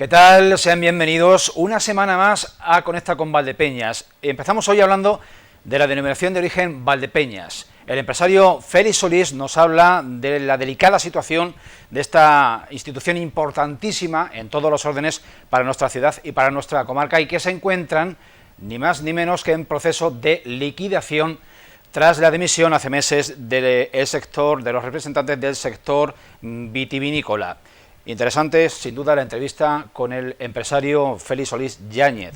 ¿Qué tal? Sean bienvenidos una semana más a Conecta con Valdepeñas. Empezamos hoy hablando de la denominación de origen Valdepeñas. El empresario Félix Solís nos habla de la delicada situación de esta institución importantísima en todos los órdenes para nuestra ciudad y para nuestra comarca, y que se encuentran ni más ni menos que en proceso de liquidación tras la dimisión hace meses del sector, de los representantes del sector vitivinícola. Interesante, sin duda, la entrevista con el empresario Félix Solís Yáñez.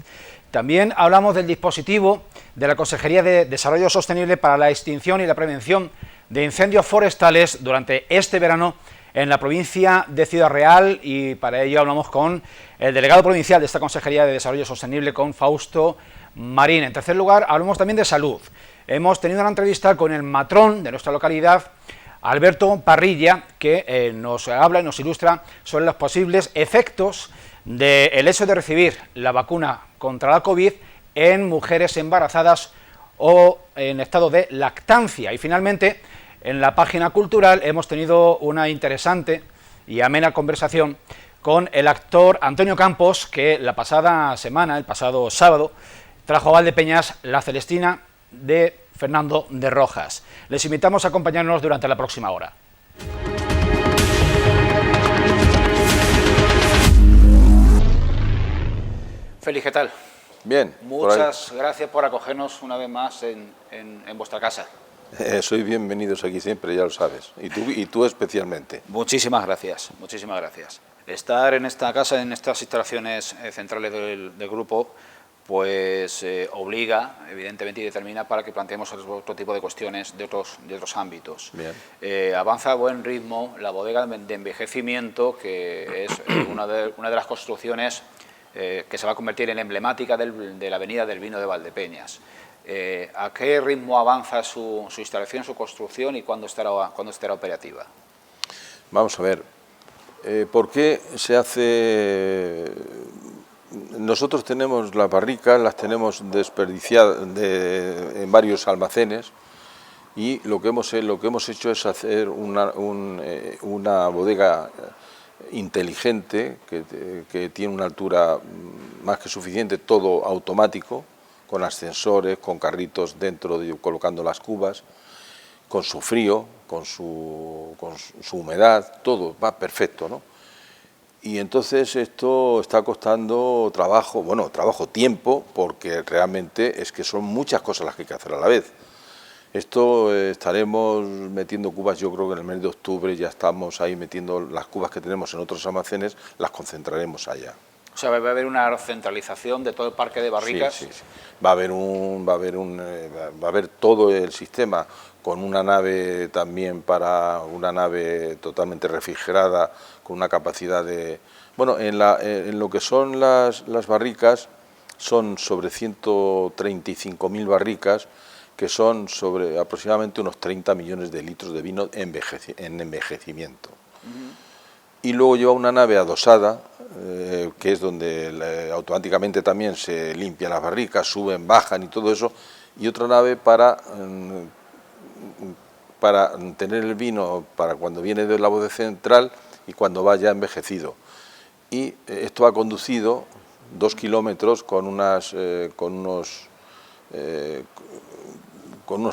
También hablamos del dispositivo de la Consejería de Desarrollo Sostenible para la extinción y la prevención de incendios forestales durante este verano en la provincia de Ciudad Real, y para ello hablamos con el delegado provincial de esta Consejería de Desarrollo Sostenible, con Fausto Marín. En tercer lugar, hablamos también de salud. Hemos tenido una entrevista con el matrón de nuestra localidad, Alberto Parrilla, que nos habla y nos ilustra sobre los posibles efectos del hecho de recibir la vacuna contra la COVID en mujeres embarazadas o en estado de lactancia. Y finalmente, en la página cultural hemos tenido una interesante y amena conversación con el actor Antonio Campos, que la pasada semana, el pasado sábado, trajo a Valdepeñas La Celestina de Fernando de Rojas. Les invitamos a acompañarnos durante la próxima hora. Félix, ¿qué tal? Bien. Muchas gracias por acogernos una vez más en vuestra casa. Sois bienvenidos aquí siempre, ya lo sabes, y tú especialmente. Muchísimas gracias, muchísimas gracias. Estar en esta casa, en estas instalaciones centrales del grupo, pues obliga, evidentemente, y determina para que planteemos otro tipo de cuestiones de otros ámbitos. Avanza a buen ritmo la bodega de envejecimiento, que es una de las construcciones que se va a convertir en emblemática de la Avenida del Vino de Valdepeñas. ¿A qué ritmo avanza su instalación, su construcción, y cuándo estará operativa? Vamos a ver, ¿por qué se hace? Nosotros tenemos las barricas, las tenemos desperdiciadas en varios almacenes, y lo que hemos hecho es hacer una bodega inteligente que tiene una altura más que suficiente, todo automático, con ascensores, con carritos dentro, colocando las cubas, con su frío, con su humedad, todo va perfecto, ¿no? Y entonces esto está costando trabajo, tiempo, porque realmente es que son muchas cosas las que hay que hacer a la vez. Esto estaremos metiendo cubas, yo creo que en el mes de octubre ya estamos ahí metiendo las cubas que tenemos en otros almacenes, las concentraremos allá. O sea, va a haber una centralización de todo el parque de barricas. Sí. Va a haber todo el sistema, con una nave también, para una nave totalmente refrigerada, con una capacidad de... Bueno, en lo que son las barricas, son sobre 135.000 barricas, que son sobre aproximadamente unos 30 millones de litros de vino en envejecimiento. Y luego lleva una nave adosada, que es donde automáticamente también se limpian las barricas, suben, bajan y todo eso, y otra nave para tener el vino para cuando viene de la bodega central y cuando va ya envejecido. Y esto ha conducido 2 kilómetros con unos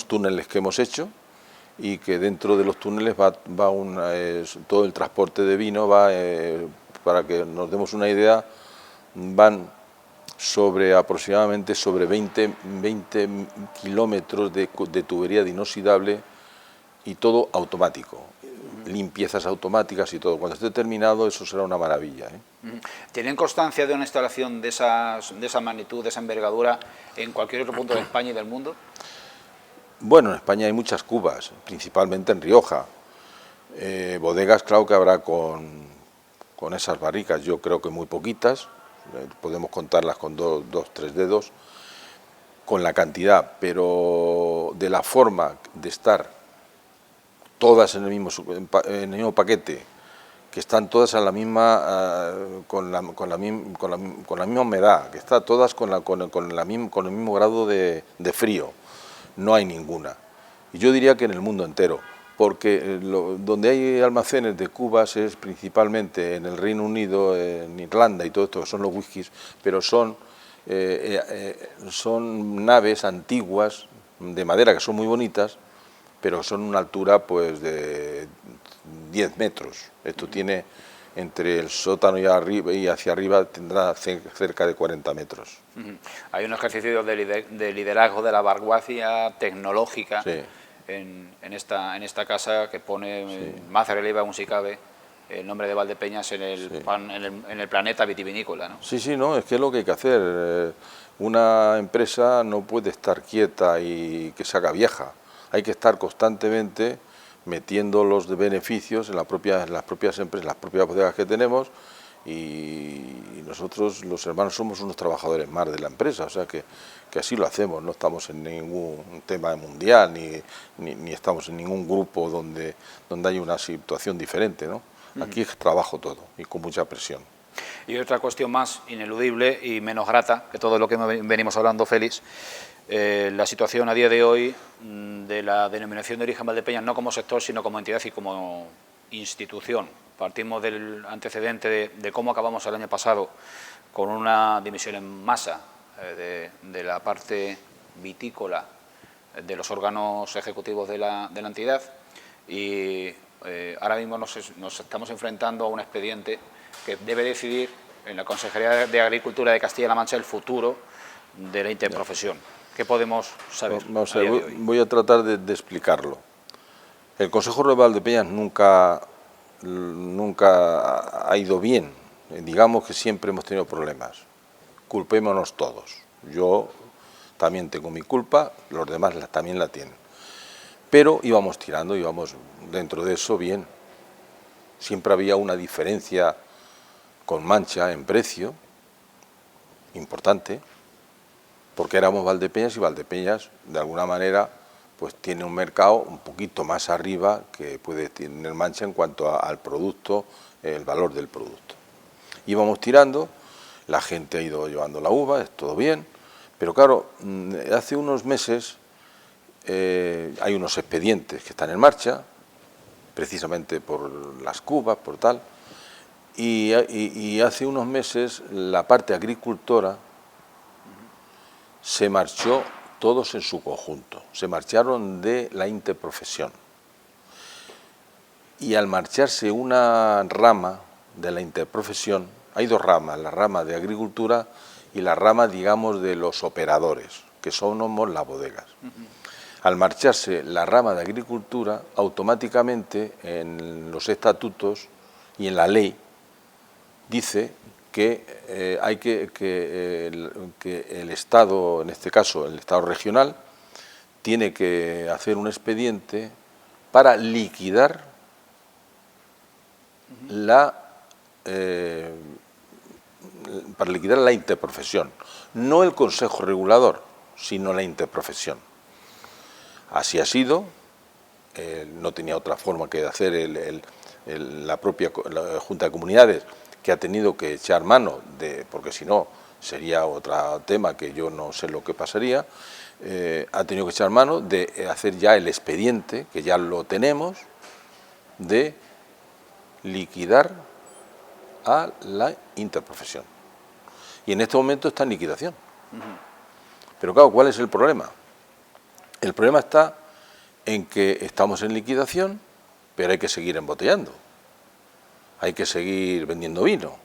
túneles que hemos hecho, y que dentro de los túneles va todo el transporte de vino, para que nos demos una idea, van aproximadamente sobre 20 kilómetros de tubería de inoxidable, y todo automático, limpiezas automáticas y todo. Cuando esté terminado, eso será una maravilla, ¿eh? ¿Tienen constancia de una instalación de esa magnitud, de esa envergadura, en cualquier otro punto de España y del mundo? Bueno, en España hay muchas cubas, principalmente en Rioja. Bodegas, claro que habrá con esas barricas, yo creo que muy poquitas, podemos contarlas con dos, tres dedos, con la cantidad, pero de la forma de estar todas en el mismo paquete, que están todas en la misma, con la misma humedad, que están todas con el mismo grado de frío. No hay ninguna. Y yo diría que en el mundo entero. porque donde hay almacenes de cubas es principalmente en el Reino Unido, en Irlanda y todo esto, que son los whiskies, pero son naves antiguas de madera que son muy bonitas, pero son una altura pues de 10 metros. Esto tiene entre el sótano y hacia arriba tendrá cerca de 40 metros. Hay un ejercicio de liderazgo de la vanguardia tecnológica, sí, en esta casa, que pone, sí, más de relieve aún si cabe el nombre de Valdepeñas en el, sí, en el planeta vitivinícola, ¿no? Sí, sí, no, es que es lo que hay que hacer. Una empresa no puede estar quieta y que se haga vieja. Hay que estar constantemente metiendo los beneficios en las propias empresas, las propias bodegas que tenemos, y nosotros los hermanos somos unos trabajadores más de la empresa, o sea que así lo hacemos, no estamos en ningún tema mundial ni estamos en ningún grupo donde hay una situación diferente, ¿no? Aquí es trabajo todo y con mucha presión. Y otra cuestión más ineludible y menos grata que todo lo que venimos hablando, Félix, la situación a día de hoy de la denominación de origen Valdepeñas, no como sector, sino como entidad y como institución. Partimos del antecedente de cómo acabamos el año pasado con una dimisión en masa de la parte vitícola de los órganos ejecutivos de la entidad, y ahora mismo nos estamos enfrentando a un expediente que debe decidir en la Consejería de Agricultura de Castilla-La Mancha el futuro de la interprofesión. ¿Qué podemos saber? Vamos a ver, voy a tratar de explicarlo. El Consejo de Valdepeñas nunca ha ido bien. Digamos que siempre hemos tenido problemas. Culpémonos todos. Yo también tengo mi culpa, los demás también la tienen. Pero íbamos tirando, íbamos dentro de eso bien. Siempre había una diferencia con Mancha en precio importante, porque éramos Valdepeñas, y Valdepeñas de alguna manera pues tiene un mercado un poquito más arriba que puede tener Mancha en cuanto al producto, el valor del producto. Íbamos tirando, la gente ha ido llevando la uva, es todo bien, pero claro, hace unos meses hay unos expedientes que están en marcha, precisamente por las cubas, por tal, y hace unos meses la parte agricultora se marchó todos en su conjunto, se marcharon de la interprofesión. Y al marcharse una rama de la interprofesión, hay dos ramas, la rama de agricultura y la rama, digamos, de los operadores, que somos las bodegas. Al marcharse la rama de agricultura, automáticamente en los estatutos y en la ley dice que hay que el Estado, en este caso el Estado regional, tiene que hacer un expediente para liquidar la interprofesión, no el Consejo Regulador, sino la interprofesión. Así ha sido, no tenía otra forma que hacer la propia Junta de Comunidades, que ha tenido que echar mano porque si no sería otro tema que yo no sé lo que pasaría, ha tenido que echar mano de hacer ya el expediente, que ya lo tenemos, de liquidar a la interprofesión. Y en este momento está en liquidación. Pero claro, ¿cuál es el problema? El problema está en que estamos en liquidación, pero hay que seguir embotellando. Hay que seguir vendiendo vino,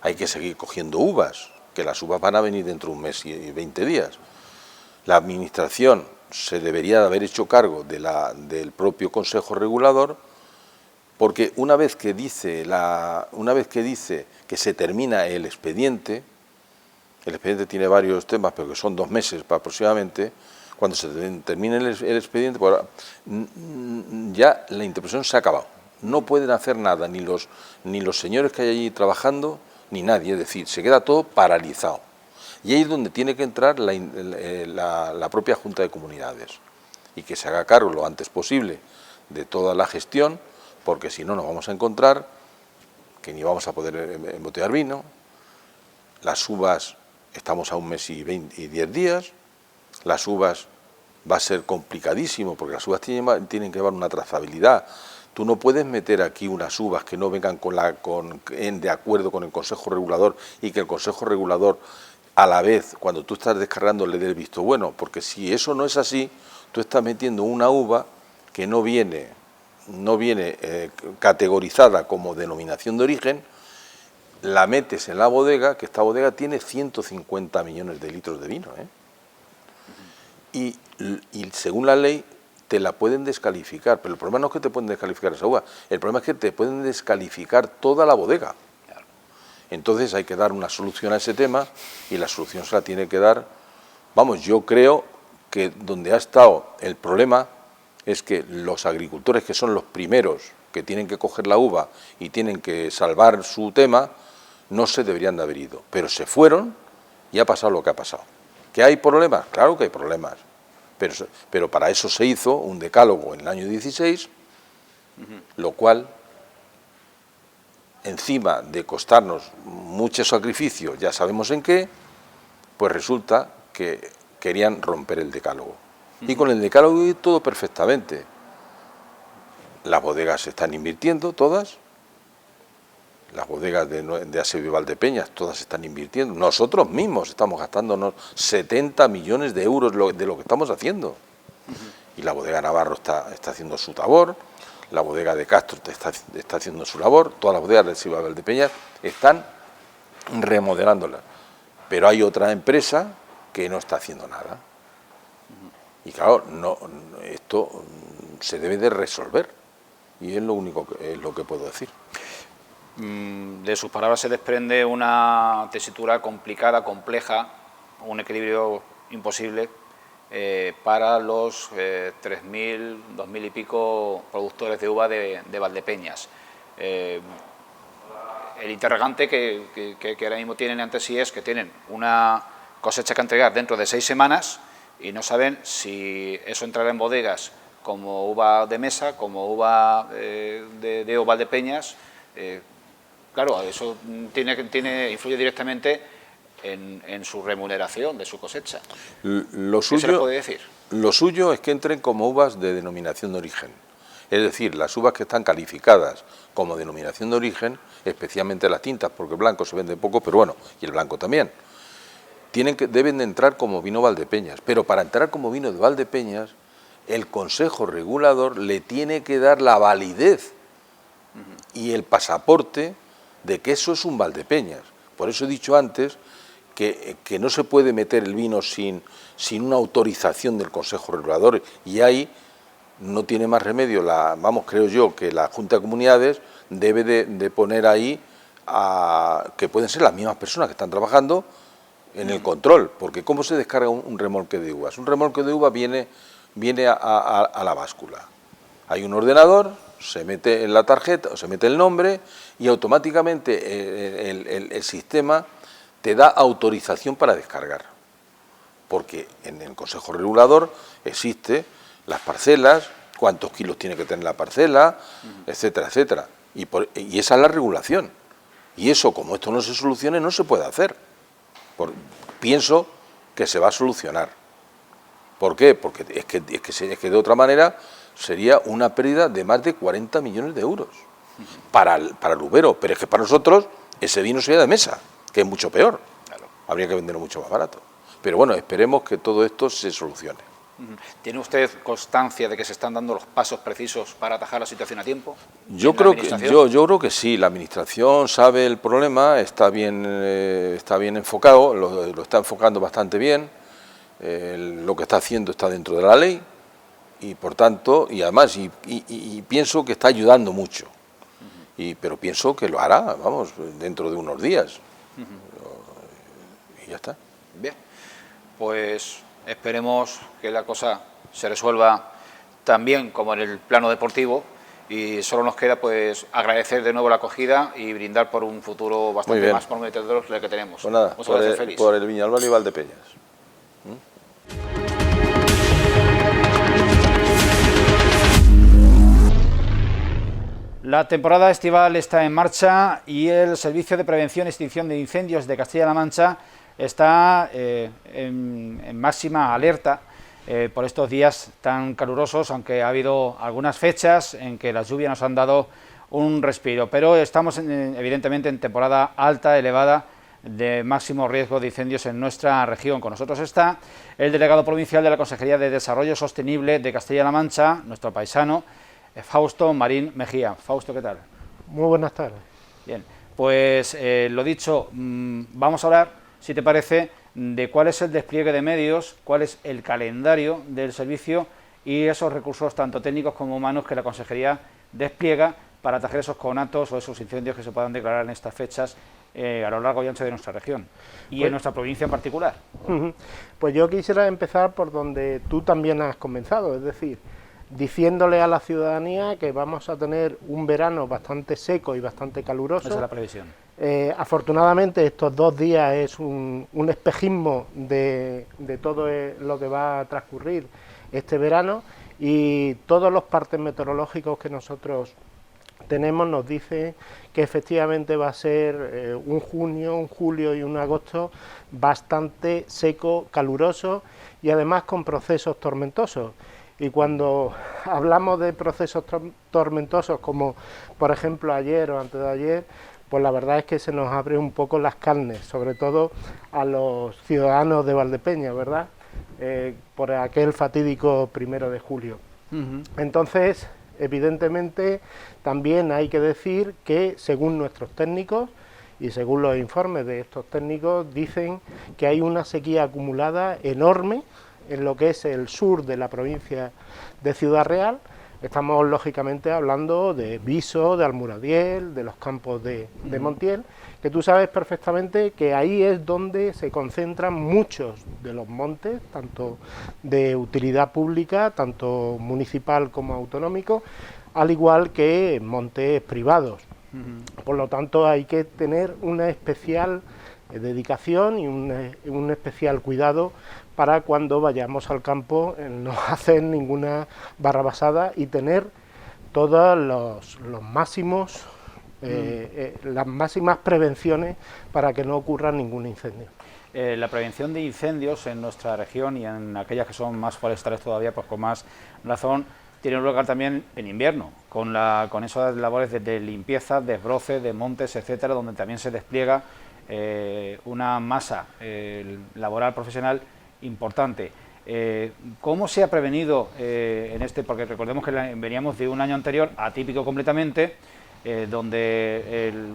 hay que seguir cogiendo uvas, que las uvas van a venir dentro de un mes y 20 días. La Administración se debería de haber hecho cargo del propio Consejo Regulador, porque una vez que dice que se termina el expediente tiene varios temas, pero que son 2 meses aproximadamente. Cuando se termine el expediente, pues ya la interprofesión se ha acabado. No pueden hacer nada, ni los señores que hay allí trabajando, ni nadie, es decir, se queda todo paralizado. Y ahí es donde tiene que entrar la propia Junta de Comunidades, y que se haga cargo lo antes posible de toda la gestión, porque si no nos vamos a encontrar que ni vamos a poder embotellar vino, las uvas, estamos a 1 mes y 10 días, las uvas va a ser complicadísimo, porque las uvas tienen que llevar una trazabilidad. Tú no puedes meter aquí unas uvas que no vengan de acuerdo con el Consejo Regulador y que el Consejo Regulador a la vez, cuando tú estás descargando, le dé el visto bueno, porque si eso no es así, tú estás metiendo una uva que no viene categorizada como denominación de origen, la metes en la bodega, que esta bodega tiene 150 millones de litros de vino, y según la ley te la pueden descalificar, pero el problema no es que te pueden descalificar esa uva, el problema es que te pueden descalificar toda la bodega. Entonces hay que dar una solución a ese tema, y la solución se la tiene que dar, vamos, yo creo que donde ha estado el problema es que los agricultores, que son los primeros que tienen que coger la uva y tienen que salvar su tema, no se deberían de haber ido, pero se fueron y ha pasado lo que ha pasado. ¿Que hay problemas? Claro que hay problemas, pero para eso se hizo un decálogo en el año 16, lo cual, encima de costarnos mucho sacrificio, ya sabemos en qué, pues resulta que querían romper el decálogo. Y con el decálogo todo perfectamente. Las bodegas se están invirtiendo todas, las bodegas de Asebio y Valdepeñas todas están invirtiendo, nosotros mismos estamos gastándonos 70 millones de euros de lo que estamos haciendo. Y la bodega Navarro está haciendo su labor, la bodega de Castro está haciendo su labor, todas las bodegas de Asebio y Valdepeñas están remodelándolas. Pero hay otra empresa que no está haciendo nada. Y claro, esto se debe de resolver, y es lo único que puedo decir. De sus palabras se desprende una tesitura complicada, compleja, un equilibrio imposible para los 3.000, 2.000 y pico productores de uva de Valdepeñas. El interrogante que ahora mismo tienen ante sí es que tienen una cosecha que entregar dentro de 6 semanas y no saben si eso entrará en bodegas como uva de mesa, como uva de Valdepeñas. Claro, eso influye directamente en su remuneración de su cosecha. ¿Qué se le puede decir? Lo suyo es que entren como uvas de denominación de origen. Es decir, las uvas que están calificadas como denominación de origen, especialmente las tintas, porque el blanco se vende poco, pero bueno, y el blanco también, deben de entrar como vino Valdepeñas. Pero para entrar como vino de Valdepeñas, el Consejo Regulador le tiene que dar la validez y el pasaporte de que eso es un Valdepeñas. Por eso he dicho antes que no se puede meter el vino sin una autorización del Consejo Regulador, y ahí no tiene más remedio, creo yo, que la Junta de Comunidades debe de poner ahí que pueden ser las mismas personas que están trabajando en el control, porque ¿cómo se descarga un remolque de uvas? Un remolque de uvas viene a la báscula. Hay un ordenador, se mete en la tarjeta, o se mete el nombre, y automáticamente el sistema te da autorización para descargar. Porque en el Consejo Regulador existe las parcelas, cuántos kilos tiene que tener la parcela, etcétera, etcétera. Y esa es la regulación. Y eso, como esto no se solucione, no se puede hacer. Pienso que se va a solucionar. ¿Por qué? Porque es que de otra manera sería una pérdida de más de 40 millones de euros para el uvero. Pero es que para nosotros ese vino sería de mesa, que es mucho peor. Claro. Habría que venderlo mucho más barato. Pero bueno, esperemos que todo esto se solucione. ¿Tiene usted constancia de que se están dando los pasos precisos para atajar la situación a tiempo? Yo creo que sí, la Administración sabe el problema, está bien enfocado, lo está enfocando bastante bien, lo que está haciendo está dentro de la ley, y por tanto, y además, y pienso que está ayudando mucho, pero pienso que lo hará, vamos, dentro de unos días, y ya está. Bien, pues esperemos que la cosa se resuelva también como en el plano deportivo, y solo nos queda pues agradecer de nuevo la acogida y brindar por un futuro bastante más prometedor del que tenemos. Pues nada, por el Viñalbal y Valdepeñas. La temporada estival está en marcha y el Servicio de Prevención y Extinción de Incendios de Castilla-La Mancha está en máxima alerta por estos días tan calurosos, aunque ha habido algunas fechas en que las lluvias nos han dado un respiro, pero estamos evidentemente en temporada alta, elevada, de máximo riesgo de incendios en nuestra región. Con nosotros está el delegado provincial de la Consejería de Desarrollo Sostenible de Castilla-La Mancha, nuestro paisano, Fausto Marín Mejía. Fausto, ¿qué tal? Muy buenas tardes. Bien, pues lo dicho, vamos a hablar, si te parece, de cuál es el despliegue de medios, cuál es el calendario del servicio y esos recursos tanto técnicos como humanos que la Consejería despliega para atajar esos conatos o esos incendios que se puedan declarar en estas fechas a lo largo y ancho de nuestra región y en nuestra provincia en particular. Pues yo quisiera empezar por donde tú también has comenzado, es decir, diciéndole a la ciudadanía que vamos a tener un verano bastante seco y bastante caluroso. Esa es la previsión. Afortunadamente estos 2 días es un espejismo de todo lo que va a transcurrir este verano, y todos los partes meteorológicos que nosotros tenemos nos dicen que efectivamente va a ser un junio, un julio y un agosto bastante seco, caluroso y además con procesos tormentosos. Y cuando hablamos de procesos tormentosos, como por ejemplo ayer o antes de ayer, pues la verdad es que se nos abre un poco las carnes, sobre todo a los ciudadanos de Valdepeñas, ¿verdad? Por aquel fatídico 1 de julio. Entonces, evidentemente, también hay que decir que según nuestros técnicos y según los informes de estos técnicos, dicen que hay una sequía acumulada enorme en lo que es el sur de la provincia de Ciudad Real. Estamos lógicamente hablando de Viso, de Almuradiel, de los campos de Montiel, que tú sabes perfectamente que ahí es donde se concentran muchos de los montes, tanto de utilidad pública, tanto municipal como autonómico, al igual que montes privados. Por lo tanto, hay que tener una especial dedicación y un especial cuidado para cuando vayamos al campo no hacer ninguna barrabasada y tener todos los máximos, las máximas prevenciones para que no ocurra ningún incendio. La prevención de incendios en nuestra región y en aquellas que son más forestales todavía, pues con más razón, tiene lugar también en invierno, con esas labores de limpieza, desbroce de montes, etcétera, donde también se despliega una masa laboral profesional importante. ¿Cómo se ha prevenido en este? Porque recordemos que veníamos de un año anterior atípico completamente, donde el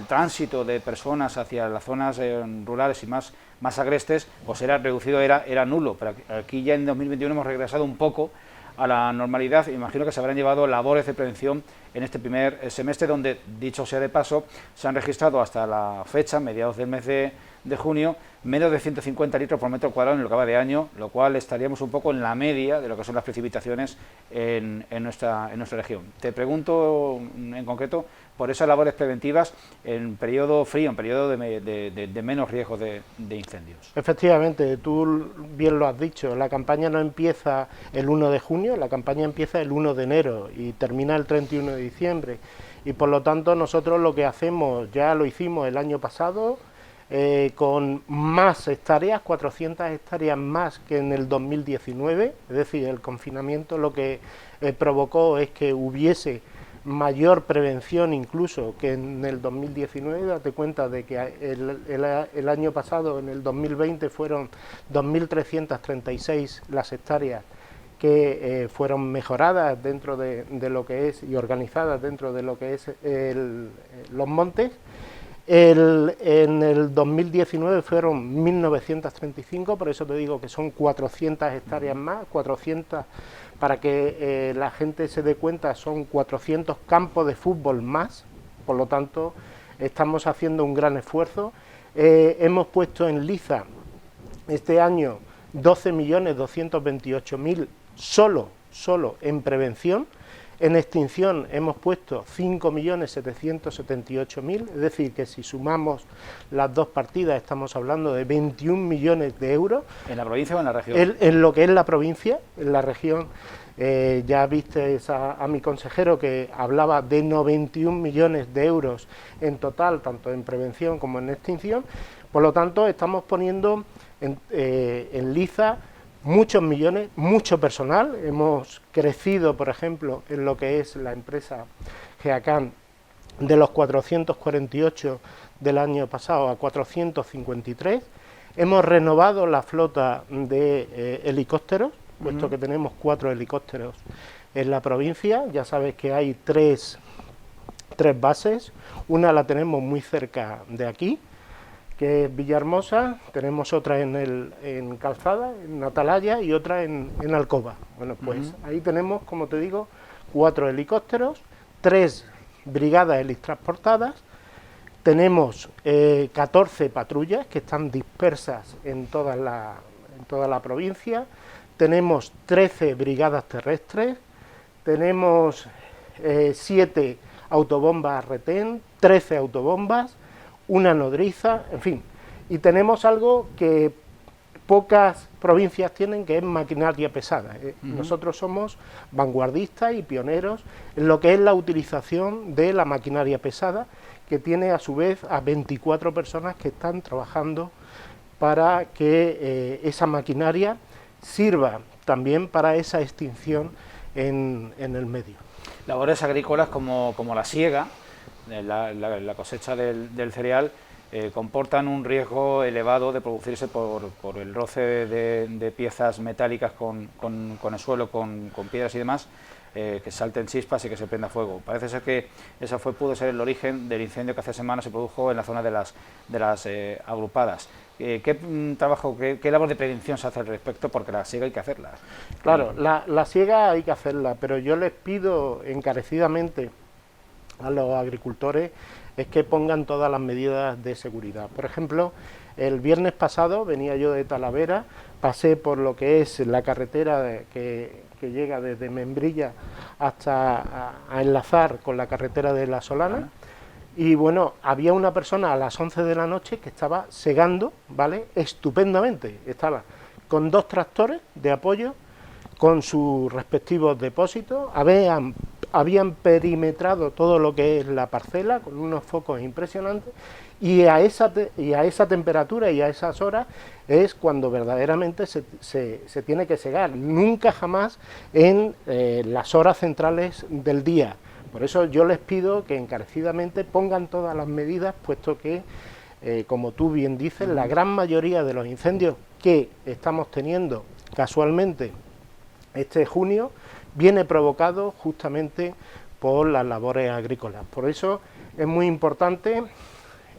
tránsito de personas hacia las zonas rurales y más agrestes pues era reducido, era nulo, pero aquí ya en 2021 hemos regresado un poco a la normalidad. Imagino que se habrán llevado labores de prevención en este primer semestre, donde, dicho sea de paso, se han registrado hasta la fecha, mediados del mes de junio, menos de 150 litros por metro cuadrado en lo que va de año, lo cual estaríamos un poco en la media de lo que son las precipitaciones en nuestra región. Te pregunto en concreto por esas labores preventivas en periodo frío, en periodo de menos riesgo de incendios. Efectivamente, tú bien lo has dicho, la campaña no empieza el 1 de junio, la campaña empieza el 1 de enero y termina el 31 de diciembre. Y por lo tanto nosotros lo que hacemos, ya lo hicimos el año pasado, con más hectáreas, 400 hectáreas más que en el 2019, es decir, el confinamiento lo que provocó es que hubiese mayor prevención incluso que en el 2019. Date cuenta de que el año pasado, en el 2020, fueron 2.336 las hectáreas que fueron mejoradas dentro de lo que es y organizadas dentro de lo que es los montes. En el 2019 fueron 1.935, por eso te digo que son 400 hectáreas más, 400, para que la gente se dé cuenta, son 400 campos de fútbol más, por lo tanto estamos haciendo un gran esfuerzo. Hemos puesto en liza este año 12.228.000 solo en prevención. En extinción hemos puesto 5.778.000, es decir, que si sumamos las dos partidas estamos hablando de 21 millones de euros. ¿En la provincia o en la región? En lo que es la provincia, en la región, ya viste a mi consejero que hablaba de 91 millones de euros en total, tanto en prevención como en extinción. Por lo tanto, estamos poniendo en liza muchos millones, mucho personal. Hemos crecido, por ejemplo, en lo que es la empresa Geacam, de los 448 del año pasado a 453. Hemos renovado la flota de helicópteros, puesto que tenemos 4 helicópteros en la provincia. Ya sabes que hay tres bases, una la tenemos muy cerca de aquí, que es Villahermosa, tenemos otra en Calzada, en Atalaya, y otra en Alcoba. Bueno, pues ahí tenemos, como te digo, 4 helicópteros, 3 brigadas helitransportadas, tenemos 14 patrullas que están dispersas en toda la provincia, tenemos 13 brigadas terrestres, tenemos 7 autobombas retén, 13 autobombas, una nodriza, en fin, y tenemos algo que pocas provincias tienen, que es maquinaria pesada. Nosotros somos vanguardistas y pioneros en lo que es la utilización de la maquinaria pesada, que tiene a su vez a 24 personas que están trabajando para que esa maquinaria sirva también para esa extinción en el medio. Labores agrícolas como la siega, la cosecha del cereal, comportan un riesgo elevado de producirse por el roce de piezas metálicas con el suelo, con piedras y demás, que salten chispas y que se prenda fuego. Parece ser que ese pudo ser el origen del incendio que hace semanas se produjo en la zona de las agrupadas. ¿Qué trabajo, qué labor de prevención se hace al respecto? Porque la siega hay que hacerla. Claro, la siega hay que hacerla, pero yo les pido encarecidamente a los agricultores es que pongan todas las medidas de seguridad. Por ejemplo, el viernes pasado venía yo de Talavera, pasé por lo que es la carretera que llega desde Membrilla hasta a enlazar con la carretera de La Solana, y bueno, había una persona a las 11 de la noche que estaba segando, ¿vale?, estupendamente, estaba con 2 tractores de apoyo, con sus respectivos depósitos, habían perimetrado todo lo que es la parcela con unos focos impresionantes, y a esa temperatura y a esas horas es cuando verdaderamente se tiene que segar, nunca jamás en las horas centrales del día. Por eso yo les pido que encarecidamente pongan todas las medidas, puesto que, como tú bien dices, la gran mayoría de los incendios que estamos teniendo casualmente este junio viene provocado justamente por las labores agrícolas. Por eso es muy importante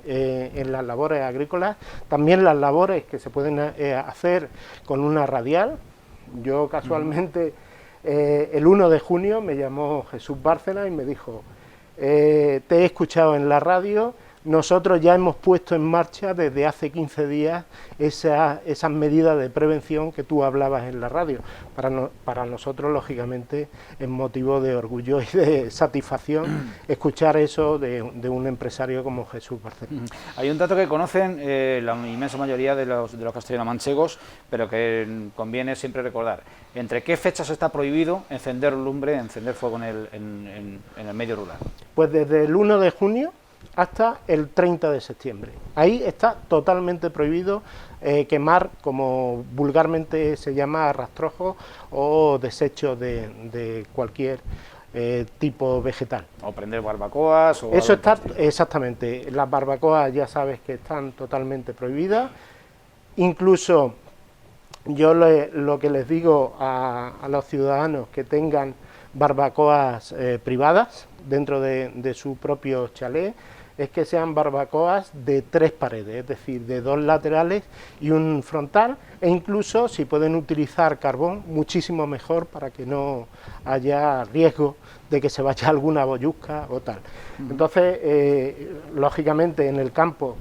en las labores agrícolas, también las labores que se pueden hacer con una radial. Yo casualmente el 1 de junio me llamó Jesús Bárcena y me dijo: te he escuchado en la radio, nosotros ya hemos puesto en marcha desde hace 15 días esas medidas de prevención que tú hablabas en la radio. Para nosotros, lógicamente, es motivo de orgullo y de satisfacción escuchar eso de un empresario como Jesús Bárcena. Hay un dato que conocen la inmensa mayoría de los castellano-manchegos, pero que conviene siempre recordar. ¿Entre qué fechas está prohibido encender lumbre, encender fuego en el medio rural? Pues desde el 1 de junio hasta el 30 de septiembre. Ahí está totalmente prohibido quemar, como vulgarmente se llama, rastrojos o desechos de cualquier tipo vegetal. O prender barbacoas. O eso está, exactamente. Las barbacoas ya sabes que están totalmente prohibidas. Incluso yo lo que les digo a los ciudadanos que tengan barbacoas privadas dentro de su propio chalet, es que sean barbacoas de 3 paredes, es decir, de 2 laterales y un frontal, e incluso si pueden utilizar carbón, muchísimo mejor, para que no haya riesgo de que se vaya alguna boyusca o tal. Entonces, lógicamente en el campo,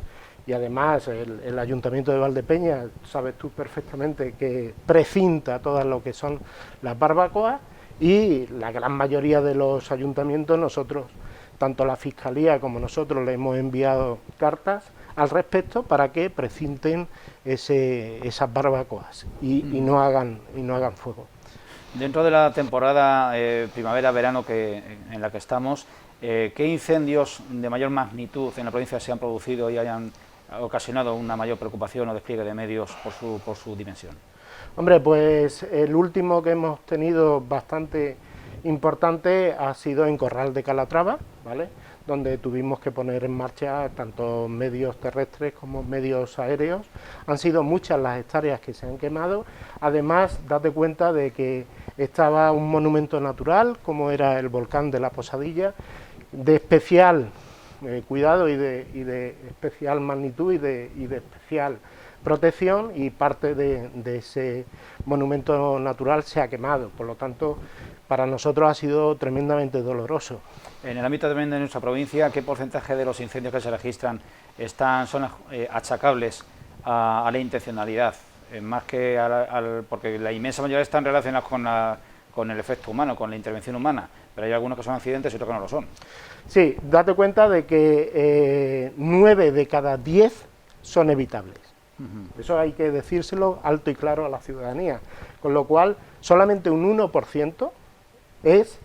y además el Ayuntamiento de Valdepeñas, sabes tú perfectamente que precinta todo lo que son las barbacoas, y la gran mayoría de los ayuntamientos, nosotros, tanto la Fiscalía como nosotros, le hemos enviado cartas al respecto para que precinten esas barbacoas y no hagan fuego. Dentro de la temporada primavera-verano en la que estamos, ¿qué incendios de mayor magnitud en la provincia se han producido y hayan ocasionado una mayor preocupación o despliegue de medios por su dimensión? Hombre, pues el último que hemos tenido bastante importante ha sido en Corral de Calatrava, ¿vale?, donde tuvimos que poner en marcha tanto medios terrestres como medios aéreos. Han sido muchas las hectáreas que se han quemado. Además, date cuenta de que estaba un monumento natural, como era el volcán de la Posadilla, de especial cuidado y de especial magnitud y de especial protección, y parte de ese monumento natural se ha quemado. Por lo tanto, para nosotros ha sido tremendamente doloroso. En el ámbito también de nuestra provincia, ¿qué porcentaje de los incendios que se registran son achacables a la intencionalidad? Más que porque la inmensa mayoría están relacionados con el efecto humano, con la intervención humana, pero hay algunos que son accidentes y otros que no lo son. Sí, date cuenta de que 9 de cada 10 son evitables. Eso hay que decírselo alto y claro a la ciudadanía, con lo cual solamente un 1% es,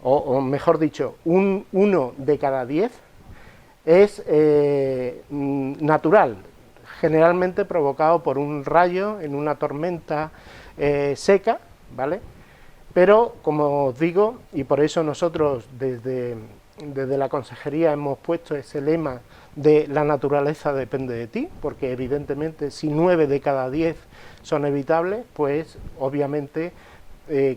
o mejor dicho, un 1 de cada 10 es natural, generalmente provocado por un rayo en una tormenta seca, ¿vale? Pero, como os digo, y por eso nosotros desde la consejería hemos puesto ese lema de la naturaleza depende de ti, porque evidentemente si 9 de cada 10 son evitables, pues obviamente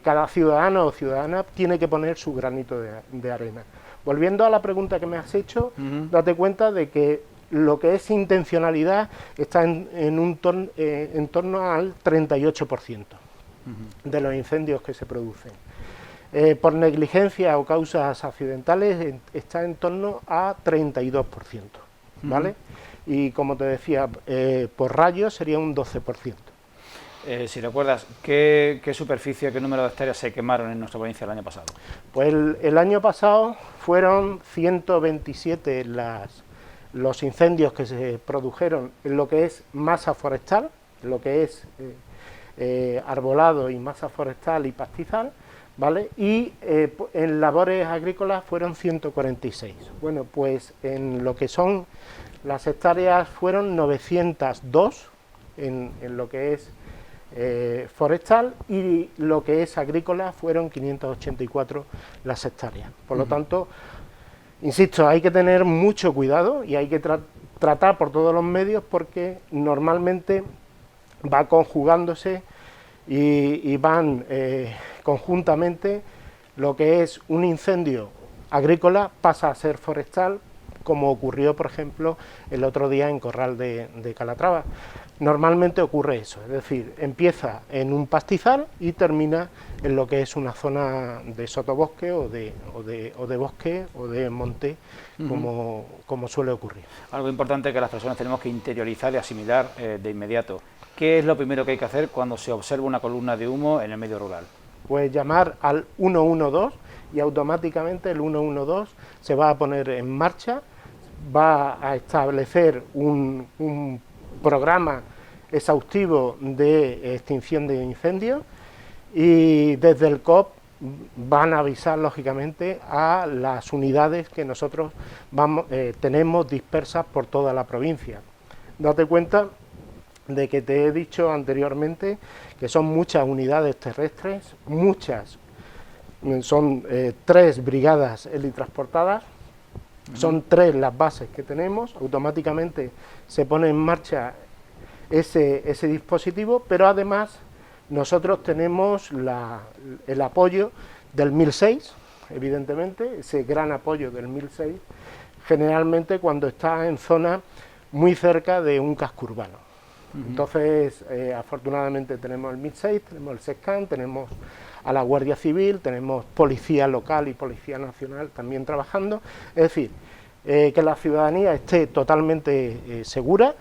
cada ciudadano o ciudadana tiene que poner su granito de arena. Volviendo a la pregunta que me has hecho, date cuenta de que lo que es intencionalidad está en torno al 38% de los incendios que se producen. Por negligencia o causas accidentales está en torno a 32%, ¿vale? Y como te decía, por rayos sería un 12%. Si recuerdas, ¿qué superficie, qué número de hectáreas se quemaron en nuestra provincia el año pasado? Pues el año pasado fueron 127 los incendios que se produjeron en lo que es masa forestal, en lo que es arbolado y masa forestal y pastizal, ¿vale? Y en labores agrícolas fueron 146. Bueno, pues en lo que son las hectáreas fueron 902 en lo que es forestal, y lo que es agrícola fueron 584 las hectáreas. Por lo tanto, insisto, hay que tener mucho cuidado y hay que tratar por todos los medios, porque normalmente va conjugándose y van conjuntamente. Lo que es un incendio agrícola pasa a ser forestal, como ocurrió, por ejemplo, el otro día en Corral de Calatrava. Normalmente ocurre eso, es decir, empieza en un pastizal y termina en lo que es una zona de sotobosque o de bosque o de monte, como suele ocurrir. Algo importante que las personas tenemos que interiorizar y asimilar de inmediato. ¿Qué es lo primero que hay que hacer cuando se observa una columna de humo en el medio rural? Pues llamar al 112 y automáticamente el 112 se va a poner en marcha, va a establecer un programa exhaustivo de extinción de incendios, y desde el COP van a avisar lógicamente a las unidades que nosotros tenemos dispersas por toda la provincia. Date cuenta de que te he dicho anteriormente que son muchas unidades terrestres, son 3 brigadas helitransportadas, son 3 las bases que tenemos. Automáticamente se pone en marcha ese dispositivo, pero además nosotros tenemos el apoyo del 1006, evidentemente, ese gran apoyo del 1006, generalmente cuando está en zona muy cerca de un casco urbano. Entonces, afortunadamente tenemos el 1006, tenemos el SESCAN, tenemos a la Guardia Civil, tenemos policía local y policía nacional también trabajando. Es decir, que la ciudadanía esté totalmente segura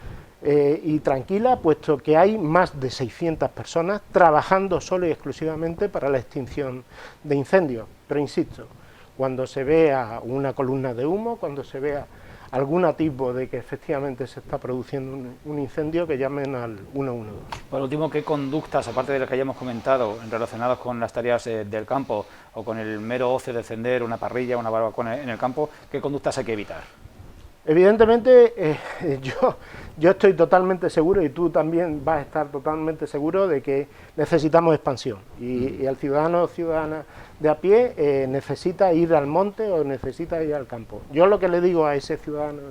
y tranquila, puesto que hay más de 600 personas trabajando solo y exclusivamente para la extinción de incendios. Pero insisto, cuando se vea una columna de humo, cuando se vea algún atisbo de que efectivamente se está produciendo un incendio, que llamen al 112. Por último, ¿qué conductas, aparte de las que hayamos comentado, relacionadas con las tareas del campo o con el mero ocio de encender una parrilla, una barbacoa en el campo, qué conductas hay que evitar? Evidentemente, yo estoy totalmente seguro, y tú también vas a estar totalmente seguro, de que necesitamos expansión, y el ciudadano o ciudadana de a pie necesita ir al monte o necesita ir al campo. Yo lo que le digo a ese ciudadano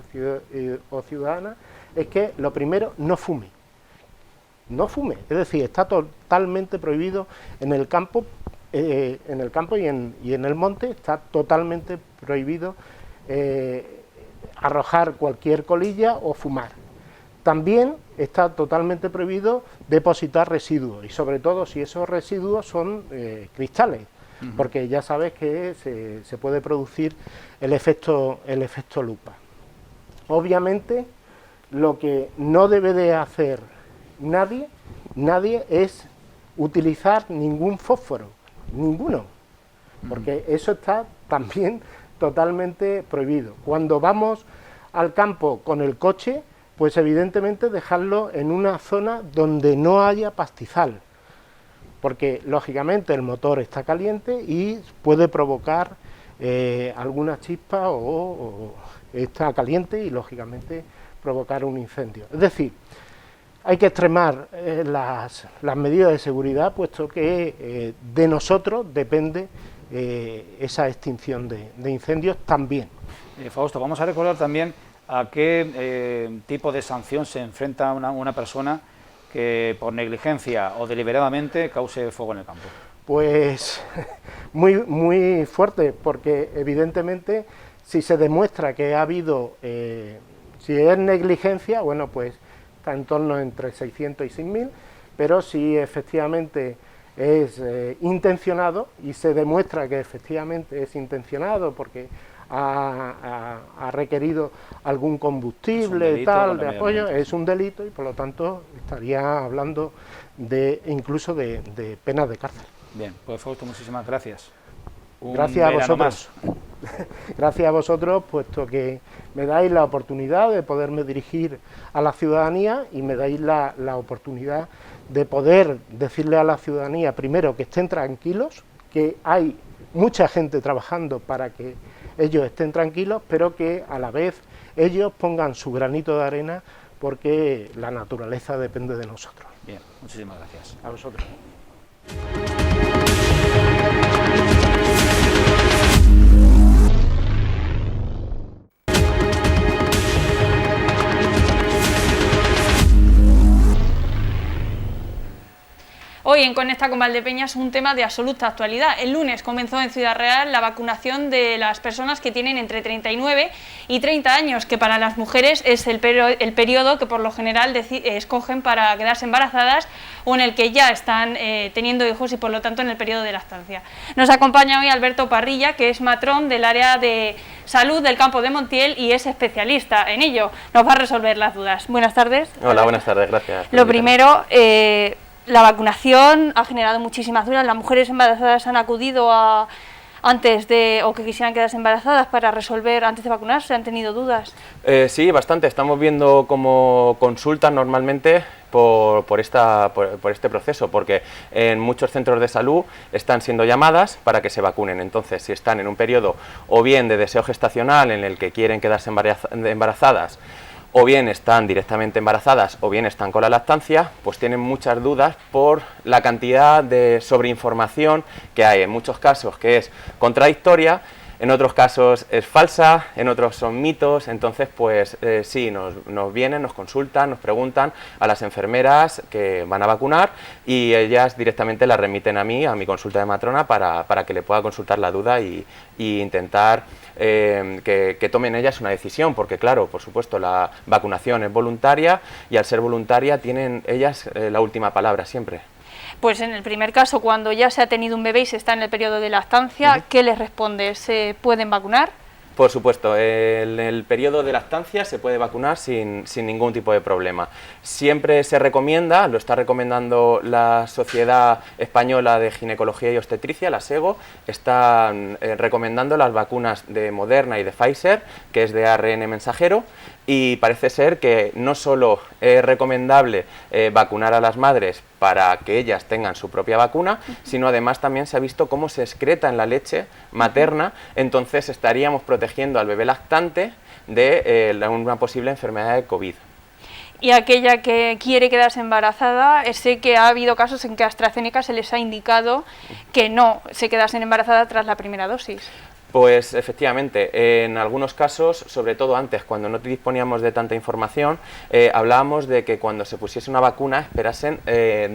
o ciudadana es que, lo primero, no fume. No fume, es decir, está totalmente prohibido en el campo, y en el monte está totalmente prohibido arrojar cualquier colilla o fumar. También está totalmente prohibido depositar residuos, y sobre todo si esos residuos son cristales, porque ya sabes que se puede producir el efecto lupa. Obviamente, lo que no debe de hacer nadie es utilizar ningún fósforo, ninguno, porque eso está también totalmente prohibido. Cuando vamos al campo con el coche, pues evidentemente dejarlo en una zona donde no haya pastizal, porque lógicamente el motor está caliente y puede provocar alguna chispa, o está caliente y lógicamente provocar un incendio. Es decir, hay que extremar las medidas de seguridad, puesto que de nosotros depende esa extinción de incendios también. Fausto, vamos a recordar también a qué tipo de sanción se enfrenta una persona que por negligencia o deliberadamente cause fuego en el campo. Pues muy fuerte, porque evidentemente si se demuestra que ha habido, si es negligencia, bueno, pues está en torno entre 600 y 6.000, pero si efectivamente es intencionado, y se demuestra que efectivamente es intencionado porque ha requerido algún combustible delito, tal de apoyo, es un delito, y por lo tanto estaría hablando incluso de penas de cárcel. Bien, pues Fausto, muchísimas gracias. Gracias a vosotros. Gracias a vosotros, puesto que me dais la oportunidad de poderme dirigir a la ciudadanía, y me dais la oportunidad de poder decirle a la ciudadanía, primero, que estén tranquilos, que hay mucha gente trabajando para que ellos estén tranquilos, pero que a la vez ellos pongan su granito de arena, porque la naturaleza depende de nosotros. Bien, muchísimas gracias. A vosotros. Hoy en Conecta con Valdepeñas un tema de absoluta actualidad. El lunes comenzó en Ciudad Real la vacunación de las personas que tienen entre 39 y 30 años, que para las mujeres es el periodo que por lo general escogen para quedarse embarazadas, o en el que ya están teniendo hijos, y por lo tanto en el periodo de lactancia. Nos acompaña hoy Alberto Parrilla, que es matrón del área de salud del campo de Montiel y es especialista en ello. Nos va a resolver las dudas. Buenas tardes. Hola, buenas tardes, gracias. Lo primero, la vacunación ha generado muchísimas dudas. Las mujeres embarazadas han acudido o que quisieran quedarse embarazadas para resolver antes de vacunarse, ¿han tenido dudas? Sí, bastante. Estamos viendo como consultas normalmente por este proceso, porque en muchos centros de salud están siendo llamadas para que se vacunen. Entonces, si están en un periodo o bien de deseo gestacional en el que quieren quedarse embarazadas, o bien están directamente embarazadas o bien están con la lactancia, pues tienen muchas dudas por la cantidad de sobreinformación que hay en muchos casos, que es contradictoria, en otros casos es falsa, en otros son mitos. Entonces pues sí, nos vienen, nos consultan, nos preguntan a las enfermeras que van a vacunar, y ellas directamente la remiten a mí, a mi consulta de matrona, para que le pueda consultar la duda y intentar que tomen ellas una decisión, porque claro, por supuesto, la vacunación es voluntaria, y al ser voluntaria tienen ellas la última palabra siempre. Pues en el primer caso, cuando ya se ha tenido un bebé y se está en el periodo de lactancia, ¿qué les responde? ¿Se pueden vacunar? Por supuesto, en el periodo de lactancia se puede vacunar sin ningún tipo de problema. Siempre se recomienda, lo está recomendando la Sociedad Española de Ginecología y Obstetricia, la SEGO, están recomendando las vacunas de Moderna y de Pfizer, que es de ARN mensajero, y parece ser que no solo es recomendable vacunar a las madres para que ellas tengan su propia vacuna, sino además también se ha visto cómo se excreta en la leche materna, entonces estaríamos protegiendo protegiendo al bebé lactante de una posible enfermedad de COVID. Y aquella que quiere quedarse embarazada, sé que ha habido casos en que a AstraZeneca se les ha indicado que no se quedasen embarazadas tras la primera dosis. Pues efectivamente, en algunos casos, sobre todo antes, cuando no disponíamos de tanta información, hablábamos de que cuando se pusiese una vacuna esperasen